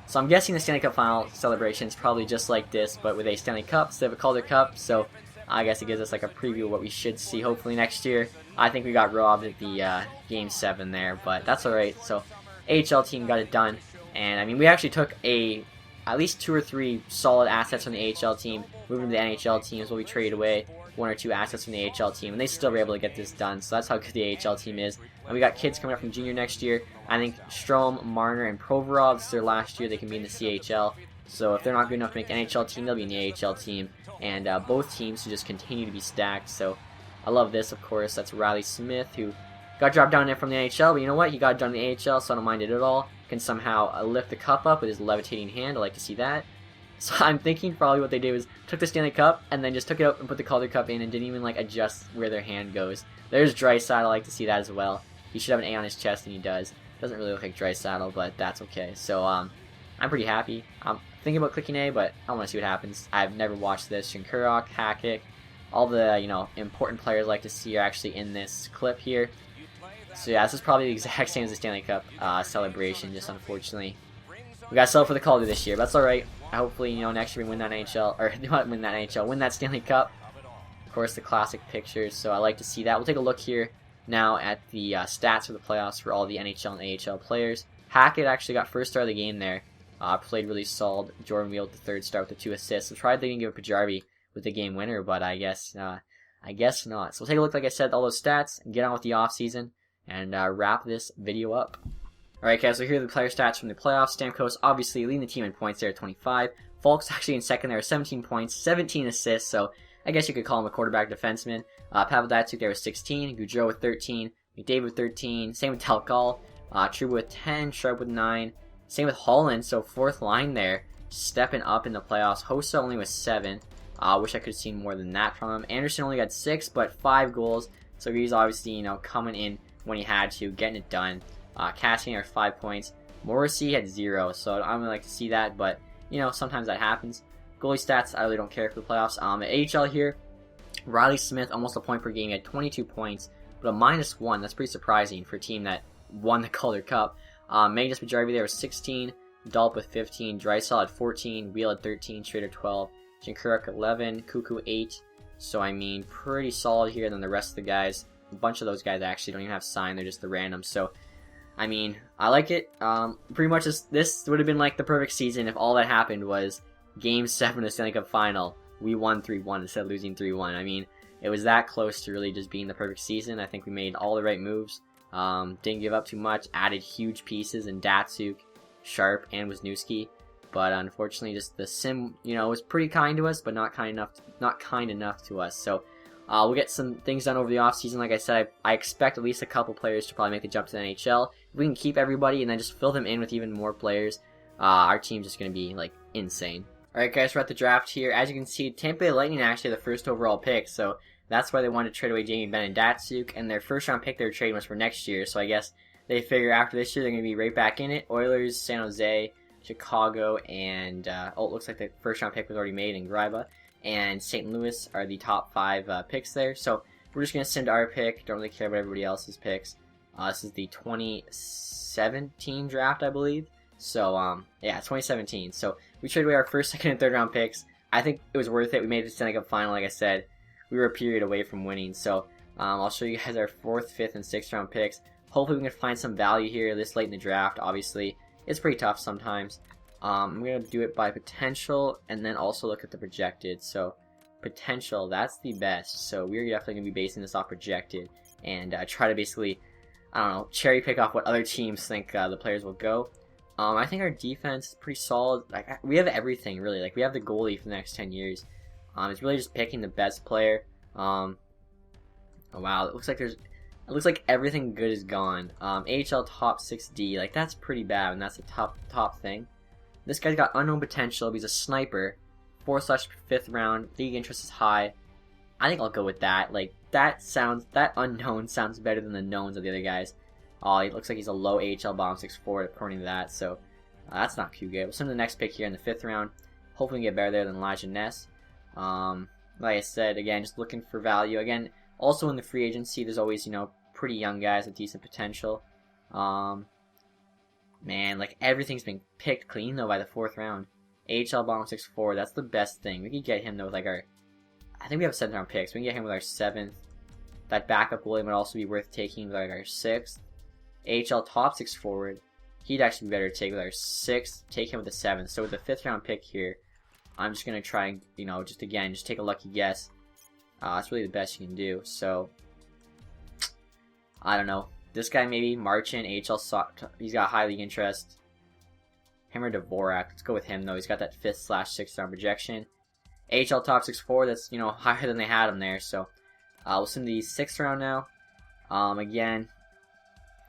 So I'm guessing the Stanley Cup final celebration is probably just like this, but with a Stanley Cup instead of a Calder Cup. So I guess it gives us like a preview of what we should see hopefully next year. I think we got robbed at the Game 7 there, but that's alright. So AHL team got it done. And I mean, we actually took at least 2 or 3 solid assets from the AHL team, moved them to the NHL teams while we traded away 1 or 2 assets from the AHL team, and they still were able to get this done. So that's how good the AHL team is. And we got kids coming up from junior next year. I think Strome, Marner, and Provorov, this is their last year. They can be in the CHL. So if they're not good enough to make the NHL team, they'll be in the AHL team. And both teams should just continue to be stacked. So I love this, of course. That's Riley Smith, who got dropped down there from the AHL. But you know what? He got done in the AHL, so I don't mind it at all. Can somehow lift the cup up with his levitating hand. I like to see that. So I'm thinking probably what they did was took the Stanley Cup and then just took it up and put the Calder Cup in and didn't even like adjust where their hand goes. There's Draisaitl. I like to see that as well. He should have an A on his chest, and he does. Doesn't really look like Draisaitl, but that's okay. So I'm pretty happy. I'm thinking about clicking A, but I want to see what happens. I've never watched this. Shinkurok, Hackett, all the important players I like to see are actually in this clip here. So yeah, this is probably the exact same as the Stanley Cup celebration. Just unfortunately, we got to settle for the Calder this year. But that's all right. Hopefully, next year we win that NHL, or not win that NHL, win that Stanley Cup. Of course, the classic pictures. So I like to see that. We'll take a look here now at the stats for the playoffs for all the NHL and AHL players. Hackett actually got first star of the game there. Played really solid. Jordan Wheel with the 3rd star with the 2 assists. So tried they didn't give a Pajärvi with the game winner, but I guess not. So we'll take a look, like I said, at all those stats and get on with the offseason and wrap this video up. Alright guys, so here are the player stats from the playoffs. Stamkos obviously leading the team in points there at 25. Falk's actually in second there with 17 points, 17 assists, so I guess you could call him a quarterback defenseman. Pavel Datsyuk there with 16, Gaudreau with 13, McDavid with 13, same with Talkal, Trouba with 10, Sharp with 9, same with Holland, so 4th line there, stepping up in the playoffs. Hossa only with 7, wish I could have seen more than that from him. Anderson only got 6, but 5 goals, so he's obviously, coming in when he had to, getting it done. Cassian had 5 points. Morrissey had 0, so I don't like to see that, but sometimes that happens. Goalie stats, I really don't care for the playoffs. At AHL here, Riley Smith almost a point per game. He had 22 points, but a -1. That's pretty surprising for a team that won the Calder Cup. Magnus Pajärvi there was 16, Dolp with 15, Draisaitl had 14, Wheel had 13, Schrader 12, Shinkurok 11, Cuckoo 8. So I mean, pretty solid here. And then the rest of the guys, a bunch of those guys actually don't even have signed. They're just the random. So I mean, I like it. Pretty much this would have been like the perfect season if all that happened was Game 7 of the Stanley Cup Final. We won 3-1 instead of losing 3-1. I mean, it was that close to really just being the perfect season. I think we made all the right moves. Didn't give up too much. Added huge pieces in Datsyuk, Sharp, and Wisniewski. But unfortunately, just the sim, was pretty kind to us, but not kind enough to us. So we'll get some things done over the offseason. Like I said, I expect at least a couple players to probably make the jump to the NHL. If we can keep everybody and then just fill them in with even more players, our team's just going to be, insane. Alright guys, we're at the draft here. As you can see, Tampa Bay Lightning actually had the 1st overall pick, so That's why they wanted to trade away Jamie Benn and Datsuk, and their first round pick they were trading was for next year, so I guess they figure after this year they're going to be right back in it. Oilers, San Jose, Chicago, and it looks like the first round pick was already made in Greiba, and St. Louis are the top 5 picks there. So we're just going to send our pick. Don't really care about everybody else's picks. This is the 2017 draft, I believe. So, yeah, 2017. So we traded away our first, second, and third round picks. I think it was worth it. We made the Stanley Cup final, like I said. We were a period away from winning. So I'll show you guys our 4th, 5th, and 6th round picks. Hopefully we can find some value here this late in the draft. Obviously, it's pretty tough sometimes. I'm going to do it by potential and then also look at the projected. So potential, that's the best. So we're definitely going to be basing this off projected and try to basically, I don't know, cherry pick off what other teams think the players will go. I think our defense is pretty solid. Like, we have everything, really. Like, we have the goalie for the next 10 years. It's really just picking the best player. Oh, wow, it looks like everything good is gone. AHL top 6D, like, that's pretty bad, and that's the top thing. This guy's got unknown potential. He's a sniper. 4/5th round. League interest is high. I think I'll go with that. Like, that unknown sounds better than the knowns of the other guys. It looks like he's a low AHL bomb 6'4" according to that, so that's not too good. We'll send the next pick here in the 5th round. Hopefully we can get better there than Elijah Ness. Like I said, again, just looking for value. Again, also in the free agency, there's always, pretty young guys with decent potential. Man, like, everything's been picked clean, though, by the 4th round. AHL bomb 6'4", that's the best thing. We could get him, though, with, like, I think we have 7th round picks. We can get him with our 7th. That backup goalie would also be worth taking with, like, our 6th. AHL top 6 forward. He'd actually be better to take with our 6th. Take him with the 7th. So with the 5th round pick here, I'm just going to try and, just take a lucky guess. It's really the best you can do. So, I don't know. This guy maybe, Marchand, AHL, he's got high league interest. Him or Dvorak. Let's go with him, though. He's got that 5th/6th round projection. AHL top 6'4", that's, higher than they had him there. So, we'll send the 6th round now. Again,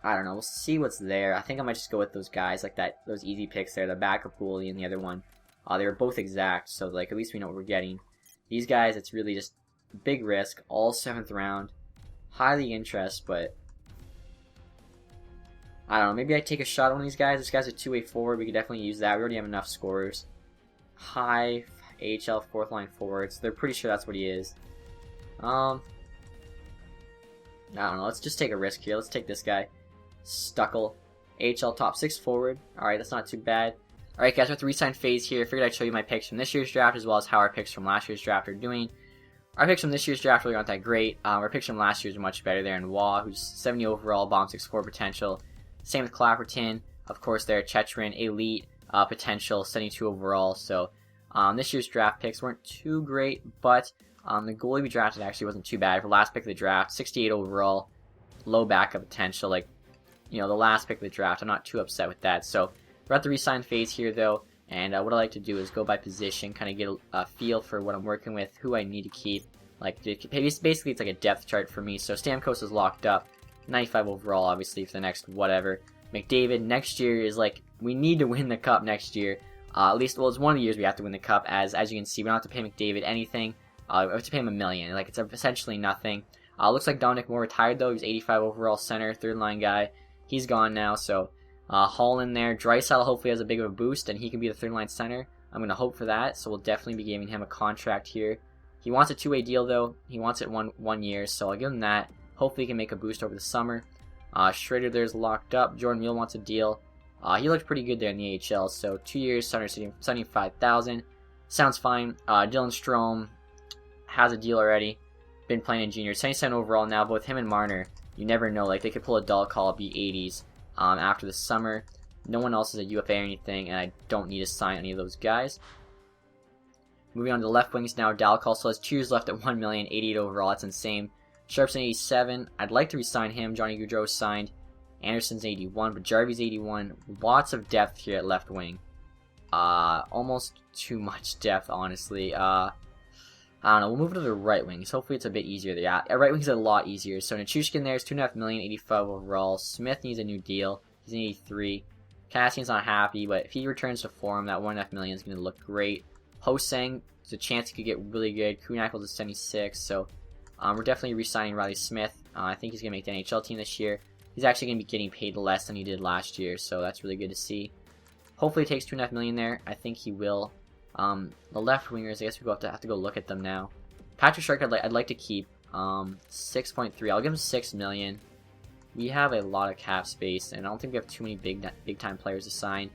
I don't know. We'll see what's there. I think I might just go with those guys, like those easy picks there, the backup goalie and the other one. They were both exact, so like at least we know what we're getting. These guys, it's really just big risk, all 7th round, high league interest, but I don't know. Maybe I take a shot on these guys. This guy's a 2-way forward. We could definitely use that. We already have enough scorers. High AHL 4th line forwards. They're pretty sure that's what he is. I don't know. Let's just take a risk here. Let's take this guy. Stuckel. AHL top 6 forward. Alright, that's not too bad. Alright guys, we're at the resign phase here. I figured I'd show you my picks from this year's draft as well as how our picks from last year's draft are doing. Our picks from this year's draft really aren't that great. Our picks from last year's are much better there in Waugh, who's 70 overall, bomb 6'4" potential. Same with Clapperton. Of course there, Chetrin, elite potential, 72 overall. So this year's draft picks weren't too great, but the goalie we drafted actually wasn't too bad. For last pick of the draft, 68 overall, low backup potential, like, the last pick of the draft. I'm not too upset with that. So we're at the resign phase here, though, and what I like to do is go by position, kind of get a feel for what I'm working with, who I need to keep. Like, basically, it's like a depth chart for me. So Stamkos is locked up, 95 overall, obviously, for the next whatever. McDavid, next year is like, we need to win the cup next year. At least, well, it's one of the years we have to win the cup, as you can see, we don't have to pay McDavid anything. We have to pay him $1 million. Like, it's essentially nothing. Looks like Dominic Moore retired, though. He was 85 overall center, 3rd line guy. He's gone now, so Hall in there. Draisaitl hopefully has a big of a boost, and he can be the 3rd line center. I'm going to hope for that, so we'll definitely be giving him a contract here. He wants a 2-way deal, though. He wants it one year, so I'll give him that. Hopefully he can make a boost over the summer. Schrader there's locked up. Jordan Mule wants a deal. He looked pretty good there in the AHL, so 2 years, $75,000. Sounds fine. Dylan Strome has a deal already. Been playing in junior. 77 overall now. Both him and Marner, you never know. Like, they could pull a dog call, be 80s after the summer. No one else is a UFA or anything, and I don't need to sign any of those guys. Moving on to the left wings now. Dalcall still has 2 years left at $1 million, 88 overall. That's insane. Sharp's an 87. I'd like to re-sign him. Johnny Gaudreau signed. Anderson's 81, but Jarvy's 81. Lots of depth here at left wing. Almost too much depth, honestly. I don't know, we'll move to the right wings. Hopefully it's a bit easier there. Yeah, right wing's a lot easier. So Nichushkin there is $2.5 million, 85 overall. Smith needs a new deal. He's an 83. Cassian's not happy, but if he returns to form, that $1.5 million is going to look great. Hosang, there's a chance he could get really good. Kunak was a 76, so We're definitely re-signing Riley Smith. I think he's going to make the NHL team this year. He's actually going to be getting paid less than he did last year, so that's really good to see. Hopefully he takes $2.5 million there. I think he will. The left wingers, I guess we have to go look at them now. Patrick Shark, I'd like to keep 6.3. I'll give him $6 million. We have a lot of cap space, and I don't think we have too many big time players to sign.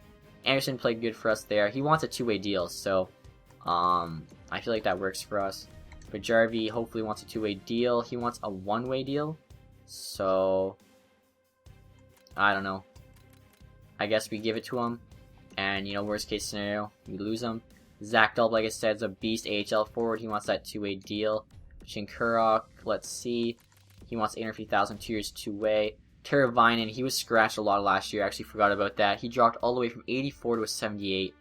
Anderson played good for us there. He wants a two-way deal, so I feel like that works for us. But Jarvie hopefully wants a two-way deal. He wants a one-way deal, so I don't know. I guess we give it to him, and worst case scenario, we lose him. Zach Dahl, like I said, is a beast AHL forward. He wants that two-way deal. Shinkurok, let's see. He wants $850,000, 2 years, two-way. Teravainen, he was scratched a lot last year. I actually forgot about that. He dropped all the way from 84 to a 78.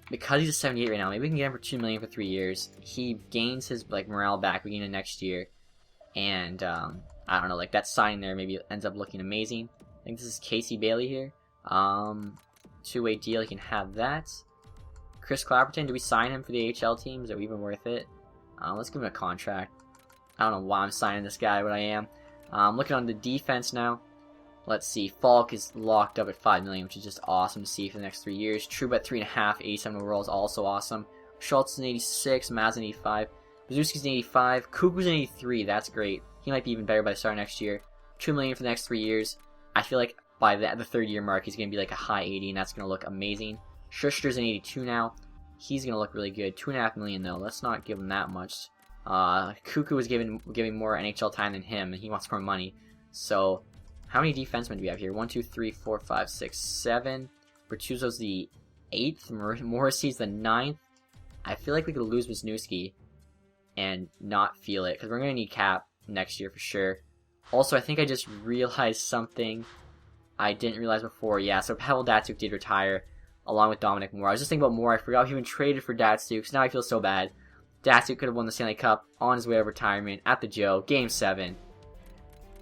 Because he's a 78 right now, maybe we can get him for $2 million for 3 years. He gains his morale back beginning of next year, and I don't know, that signing there maybe ends up looking amazing. I think this is Casey Bailey here. Two-way deal, he can have that. Chris Clapperton, do we sign him for the AHL team? Is it even worth it? Let's give him a contract. I don't know why I'm signing this guy, but I am. Looking on the defense now. Let's see. Falk is locked up at $5 million, which is just awesome to see for the next 3 years. Trouba at 3.5, 87 overall is also awesome. Schultz is an 86, Maz an 85. Brzezinski's an 85. Kuku's an 83. That's great. He might be even better by the start of next year. $2 million for the next 3 years. I feel like by the 3rd year mark, he's going to be like a high 80, and that's going to look amazing. Schuster's an 82 now. He's going to look really good. $2.5 million though. Let's not give him that much. Kuku was giving more NHL time than him, and he wants more money. So, how many defensemen do we have here? 1, 2, 3, 4, 5, 6, 7. Bertuzzo's the 8th. Morrissey's the 9th. I feel like we could lose Wisniewski and not feel it, because we're going to need cap next year for sure. Also, I think I just realized something I didn't realize before. Yeah, so Pavel Datsyuk did retire, along with Dominic Moore. I was just thinking about Moore. I forgot he even traded for Datsyuk, so now I feel so bad. Datsyuk could have won the Stanley Cup on his way to retirement at the Joe. Game 7.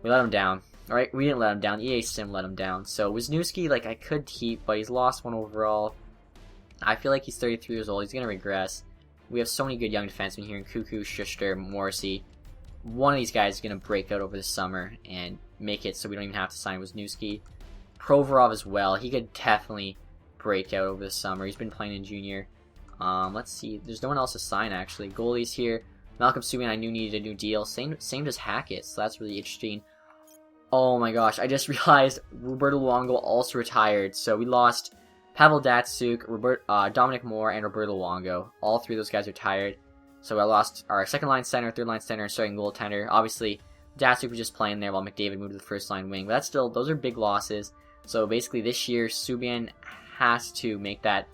We let him down. Alright, we didn't let him down. EA Sim let him down. So Wisniewski, I could keep, but he's lost 1 overall. I feel like he's 33 years old. He's going to regress. We have so many good young defensemen here in Kuku, Schuster, Morrissey. One of these guys is going to break out over the summer and make it so we don't even have to sign Wisniewski. Provorov as well. He could definitely break out over the summer. He's been playing in junior. Let's see. There's no one else to sign, actually. Goalies here. Malcolm Subban, I knew needed a new deal. Same as Hackett, so that's really interesting. Oh my gosh, I just realized Roberto Luongo also retired. So we lost Pavel Datsyuk, Dominic Moore, and Roberto Luongo. All 3 of those guys retired. So I lost our second line center, third line center, and starting goaltender. Obviously, Datsyuk was just playing there while McDavid moved to the first line wing. But that's still, those are big losses. So basically this year, Subban has to make that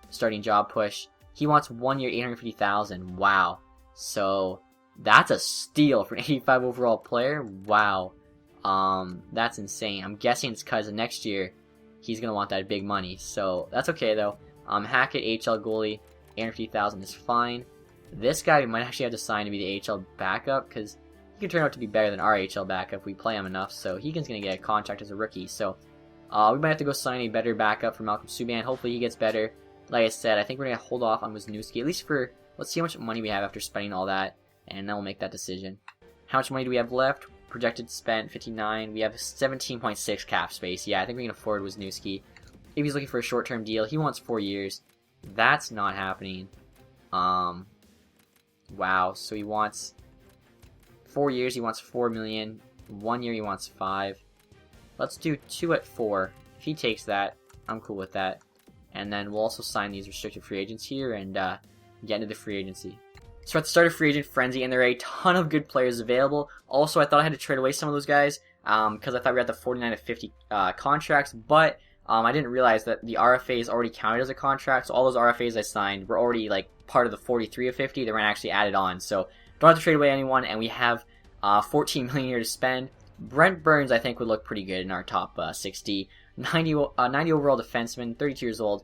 starting job push. He wants 1 year, $850,000. Wow. So that's a steal for an 85 overall player. Wow. That's insane. I'm guessing it's because next year he's gonna want that big money. So that's okay though. Hackett, AHL goalie, $850,000 is fine. This guy we might actually have to sign to be the AHL backup, because he could turn out to be better than our AHL backup if we play him enough. So Hegan's gonna get a contract as a rookie. So we might have to go sign a better backup for Malcolm Subban. Hopefully he gets better. Like I said, I think we're going to hold off on Wisniewski, at least for, let's see how much money we have after spending all that, and then we'll make that decision. How much money do we have left? Projected spent, 59. We have 17.6 cap space. Yeah, I think we can afford Wisniewski. If he's looking for a short-term deal, he wants 4 years. That's not happening. Wow, so he wants 4 years, he wants $4 million. 1 year, he wants 5. Let's do 2 at 4. If he takes that, I'm cool with that. And then we'll also sign these restricted free agents here and get into the free agency. So at the start of free agent frenzy, and there are a ton of good players available. Also, I thought I had to trade away some of those guys because I thought we had the 49 to 50 contracts, but I didn't realize that the RFAs already counted as a contract. So all those RFAs I signed were already part of the 43 of 50. They weren't actually added on. So don't have to trade away anyone, and we have $14 million here to spend. Brent Burns, I think, would look pretty good in our top 60. 90 overall defenseman, 32 years old.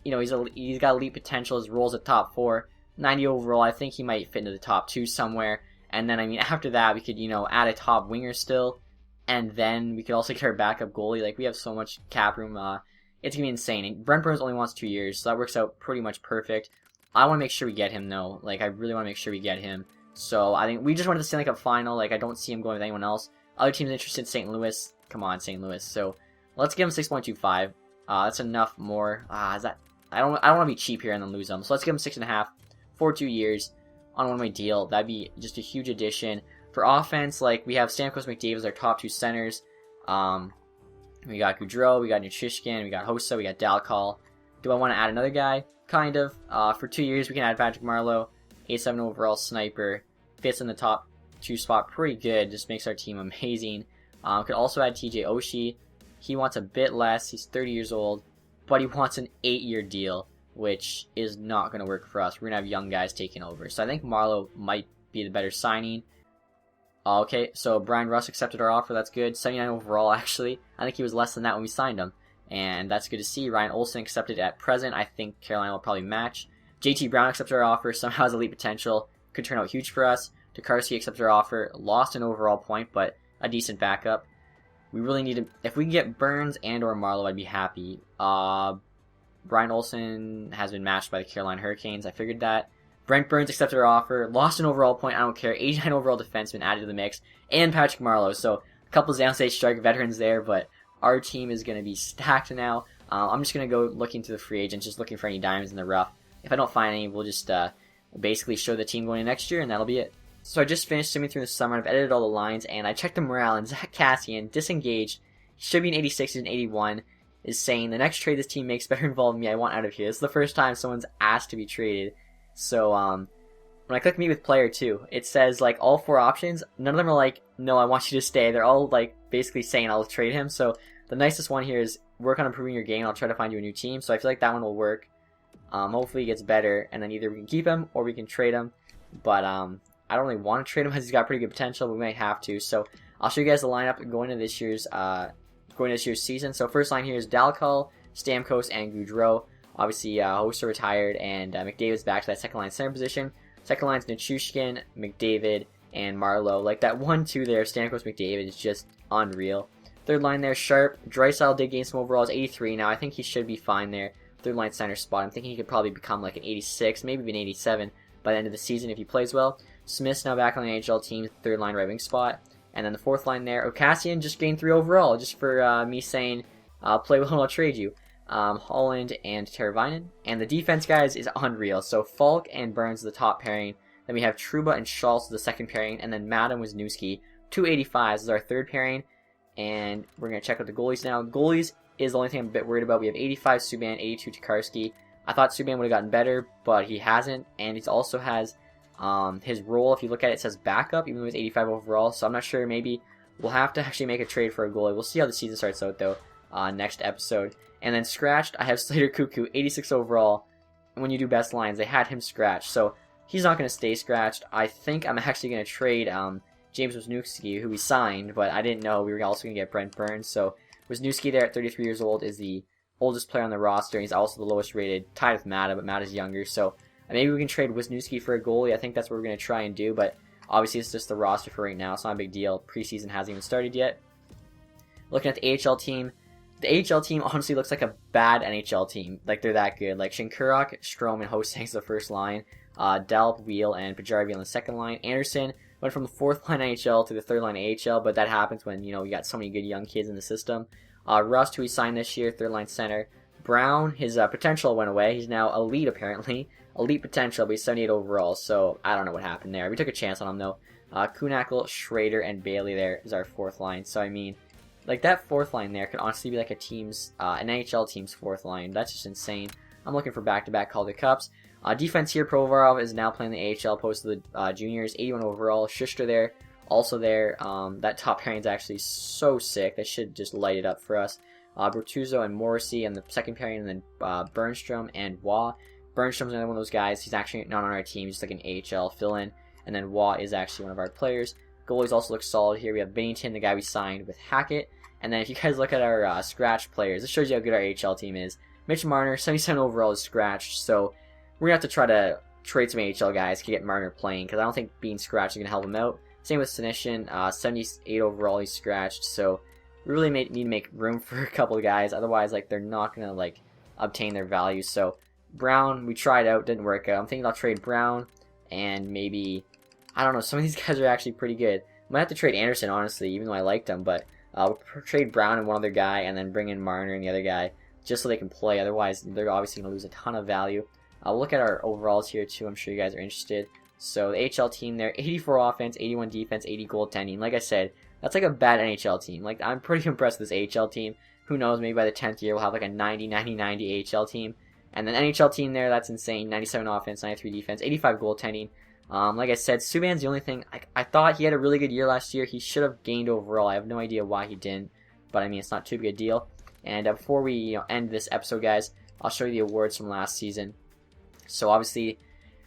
He's got elite potential. His role's at top 4. 90 overall, I think he might fit into the top 2 somewhere. And then, after that, we could, add a top winger still. And then we could also get our backup goalie. We have so much cap room. It's going to be insane. And Brent Burns only wants 2 years, so that works out pretty much perfect. I want to make sure we get him, though. I really want to make sure we get him. So I think we just went to the Stanley Cup final. Like, I don't see him going with anyone else. Other teams interested, St. Louis. Come on, St. Louis. So let's give him 6.25. That's enough more. Is that? I don't want to be cheap here and then lose them. So let's give him 6.5 for 2 years on a one-way deal. That'd be just a huge addition. For offense, like, we have Stamkos, McDavid as our top 2 centers. We got Gaudreau, we got Nichushkin, we got Hossa, we got Dalcall. Do I want to add another guy? Kind of. For 2 years, we can add Patrick Marleau, 87 overall sniper, fits in the top 2 spot pretty good, just makes our team amazing. Could also add TJ Oshie. He wants a bit less, he's 30 years old, but he wants an 8-year deal, which is not going to work for us. We're going to have young guys taking over. So I think Marleau might be the better signing. Okay, so Brian Russ accepted our offer, that's good. 79 overall, actually. I think he was less than that when we signed him, and that's good to see. Ryan Olsen accepted at present. I think Carolina will probably match. JT Brown accepted our offer, somehow has elite potential. Could turn out huge for us. Tokarski accepted our offer, lost an overall point, but a decent backup. We really need to, if we can get Burns and or Marleau, I'd be happy. Brian Olsen has been matched by the Carolina Hurricanes, I figured that. Brent Burns accepted our offer, lost an overall point, I don't care. 89 overall defenseman added to the mix, and Patrick Marleau. So a couple of downstage strike veterans there, but our team is going to be stacked now. I'm just going to go looking through the free agents, just looking for any diamonds in the rough. If I don't find any, we'll just basically show the team going in next year, and that'll be it. So I just finished simming through the summer, I've edited all the lines, and I checked the morale, and Zach Kassian, disengaged, he should be an 86, he's an 81, is saying, the next trade this team makes better involve me, I want out of here. This is the first time someone's asked to be traded. So, when I click meet with player 2, it says, like, all 4 options, none of them are like, no, I want you to stay. They're all, like, basically saying I'll trade him. So, the nicest one here is, work on improving your game, I'll try to find you a new team. So, I feel like that one will work. Hopefully he gets better, and then either we can keep him, or we can trade him. But, I don't really want to trade him because he's got pretty good potential, but we might have to. So, I'll show you guys the lineup going into this year's season. So, first line here is Dalcall, Stamkos, and Gaudreau. Obviously, Hossa retired, and McDavid's back to that second line center position. Second line's Nichushkin, McDavid, and Marleau. Like, that 1-2 there, Stamkos, McDavid, is just unreal. Third line there, Sharp. Draisaitl did gain some overalls, 83. Now, I think he should be fine there. Third line center spot. I'm thinking he could probably become like an 86, maybe even 87 by the end of the season if he plays well. Smith's now back on the AHL team, third line right wing spot. And then the fourth line there, Kassian just gained 3 overall, just for me saying, play well and I'll trade you. Holland and Teravainen. And the defense, guys, is unreal. So Falk and Burns are the top pairing. Then we have Trouba and Schultz the second pairing. And then Madden Wisniewski. 285s is our third pairing. And we're going to check out the goalies now. Goalies is the only thing I'm a bit worried about. We have 85 Subban, 82 Tokarski. I thought Subban would have gotten better, but he hasn't. And he also has his role, if you look at it, it says backup, even though he's 85 overall. So I'm not sure. Maybe we'll have to actually make a trade for a goalie. We'll see how the season starts out, though, next episode. And then scratched, I have Slater Cuckoo, 86 overall. When you do best lines, they had him scratched. So he's not going to stay scratched. I think I'm actually going to trade James Wisniewski, who we signed, but I didn't know we were also going to get Brent Burns. So Wisniewski there at 33 years old is the oldest player on the roster. He's also the lowest rated, tied with Mata, but Mata's younger. So maybe we can trade Wisniewski for a goalie. I think that's what we're going to try and do, but obviously it's just the roster for right now. It's not a big deal. Preseason hasn't even started yet. Looking at the AHL team, the AHL team honestly looks like a bad NHL team. Like, they're that good. Like, Shinkurok, Strome, and Hosang's the first line. Delp, Wheel, and Pajaravi on the second line. Anderson went from the fourth line NHL to the third line AHL, but that happens when, you got so many good young kids in the system. Rust, who he signed this year, third line center. Brown, his potential went away. He's now elite, apparently. Elite potential, but he's 78 overall, so I don't know what happened there. We took a chance on him, though. Kunackle, Schrader, and Bailey there is our fourth line. So, I mean, like, that fourth line there could honestly be like an NHL team's fourth line. That's just insane. I'm looking for back-to-back Calder Cups. Defense here, Provorov is now playing the AHL post of the juniors, 81 overall. Schuster there, also there. That top pairing is actually so sick. They should just light it up for us. Bertuzzo and Morrissey and the second pairing, and then Bernstrom and Waugh. Bernstrom's another one of those guys. He's actually not on our team. He's just like an AHL fill-in. And then Waugh is actually one of our players. Goalies also look solid here. We have Bennington, the guy we signed with Hackett. And then if you guys look at our scratch players, this shows you how good our AHL team is. Mitch Marner, 77 overall, is scratched. So we're going to have to try to trade some AHL guys to get Marner playing, because I don't think being scratched is going to help him out. Same with Sinishin, 78 overall, he's scratched. So we really need to make room for a couple of guys. Otherwise, like, they're not going to, like, obtain their value. So Brown, we tried out, didn't work out. I'm thinking I'll trade Brown and maybe I don't know, some of these guys are actually pretty good. I might have to trade Anderson, honestly, even though I liked him, but we'll trade Brown and one other guy, and then bring in Marner and the other guy, just so they can play. Otherwise, they're obviously going to lose a ton of value. We'll look at our overalls here, too. I'm sure you guys are interested. So, the AHL team there, 84 offense, 81 defense, 80 goaltending. Like I said, that's like a bad NHL team. Like, I'm pretty impressed with this AHL team. Who knows, maybe by the 10th year, we'll have like a 90, 90, 90 AHL team. And then NHL team there, that's insane. 97 offense, 93 defense, 85 goaltending. Like I said, Subban's the only thing. I thought he had a really good year last year. He should have gained overall. I have no idea why he didn't. But, I mean, it's not too big a deal. And before we end this episode, guys, I'll show you the awards from last season. So, obviously,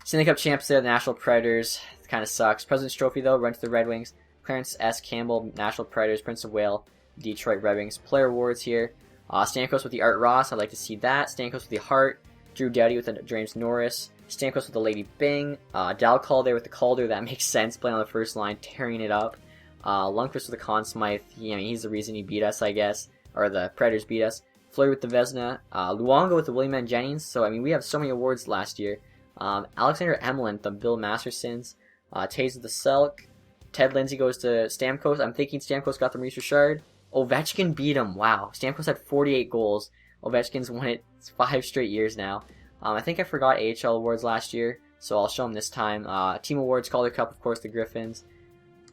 Stanley Cup champs there, the Nashville Predators. It kind of sucks. President's Trophy, though, went to the Red Wings. Clarence S. Campbell, Nashville Predators. Prince of Wales, Detroit Red Wings. Player awards here. Stamkos with the Art Ross. I'd like to see that. Stamkos with the Hart. Drew Doughty with the James Norris. Stamkos with the Lady Bing. Dalcall there with the Calder. That makes sense. Playing on the first line, tearing it up. Lundqvist with the Conn Smythe. He's the reason he beat us, I guess. Or the Predators beat us. Fleury with the Vezina. Luongo with the William N. Jennings. So, I mean, we have so many awards last year. Alexander Emelin, the Bill Mastersons. Taves with the Selk. Ted Lindsay goes to Stamkos. I'm thinking Stamkos got the Maurice Richard. Ovechkin beat him. Wow. Stamkos had 48 goals. Ovechkin's won it 5 straight years now. I think I forgot AHL awards last year, so I'll show them this time. Team awards, Calder Cup, of course, the Griffins.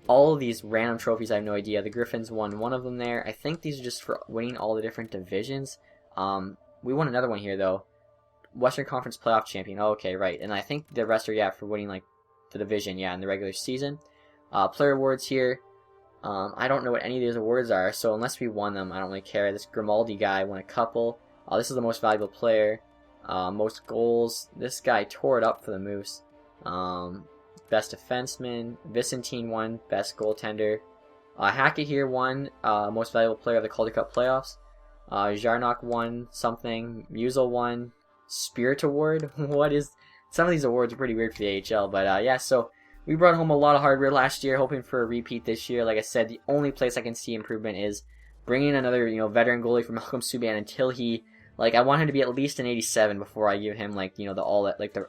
All of these random trophies, I have no idea. The Griffins won one of them there. I think these are just for winning all the different divisions. We won another one here, though. Western Conference Playoff Champion. Oh, okay, right. And I think the rest are, yeah, for winning, like, the division, yeah, in the regular season. Player awards here. I don't know what any of these awards are, so unless we won them, I don't really care. This Grimaldi guy won a couple. This is the most valuable player. Most goals. This guy tore it up for the Moose. Best defenseman. Vicentine won best goaltender. Hackett here won most valuable player of the Calder Cup playoffs. Jarnock won something. Musil won Spirit Award. What is... Some of these awards are pretty weird for the AHL, but yeah, so we brought home a lot of hardware last year, hoping for a repeat this year. Like I said, the only place I can see improvement is bringing another, veteran goalie for Malcolm Subban until he... Like, I want him to be at least an 87 before I give him, like, the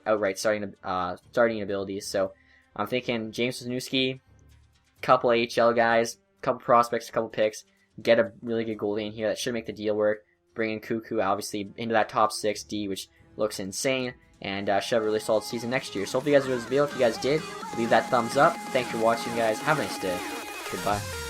outright starting abilities. So, I'm thinking James Wisniewski, couple AHL guys, couple prospects, a couple picks, get a really good goalie in here that should make the deal work. Bring in Cuckoo, obviously, into that top 6D, which looks insane, and should have a really solid season next year. So, hope you guys enjoyed this video. If you guys did, leave that thumbs up. Thanks for watching, guys. Have a nice day. Goodbye.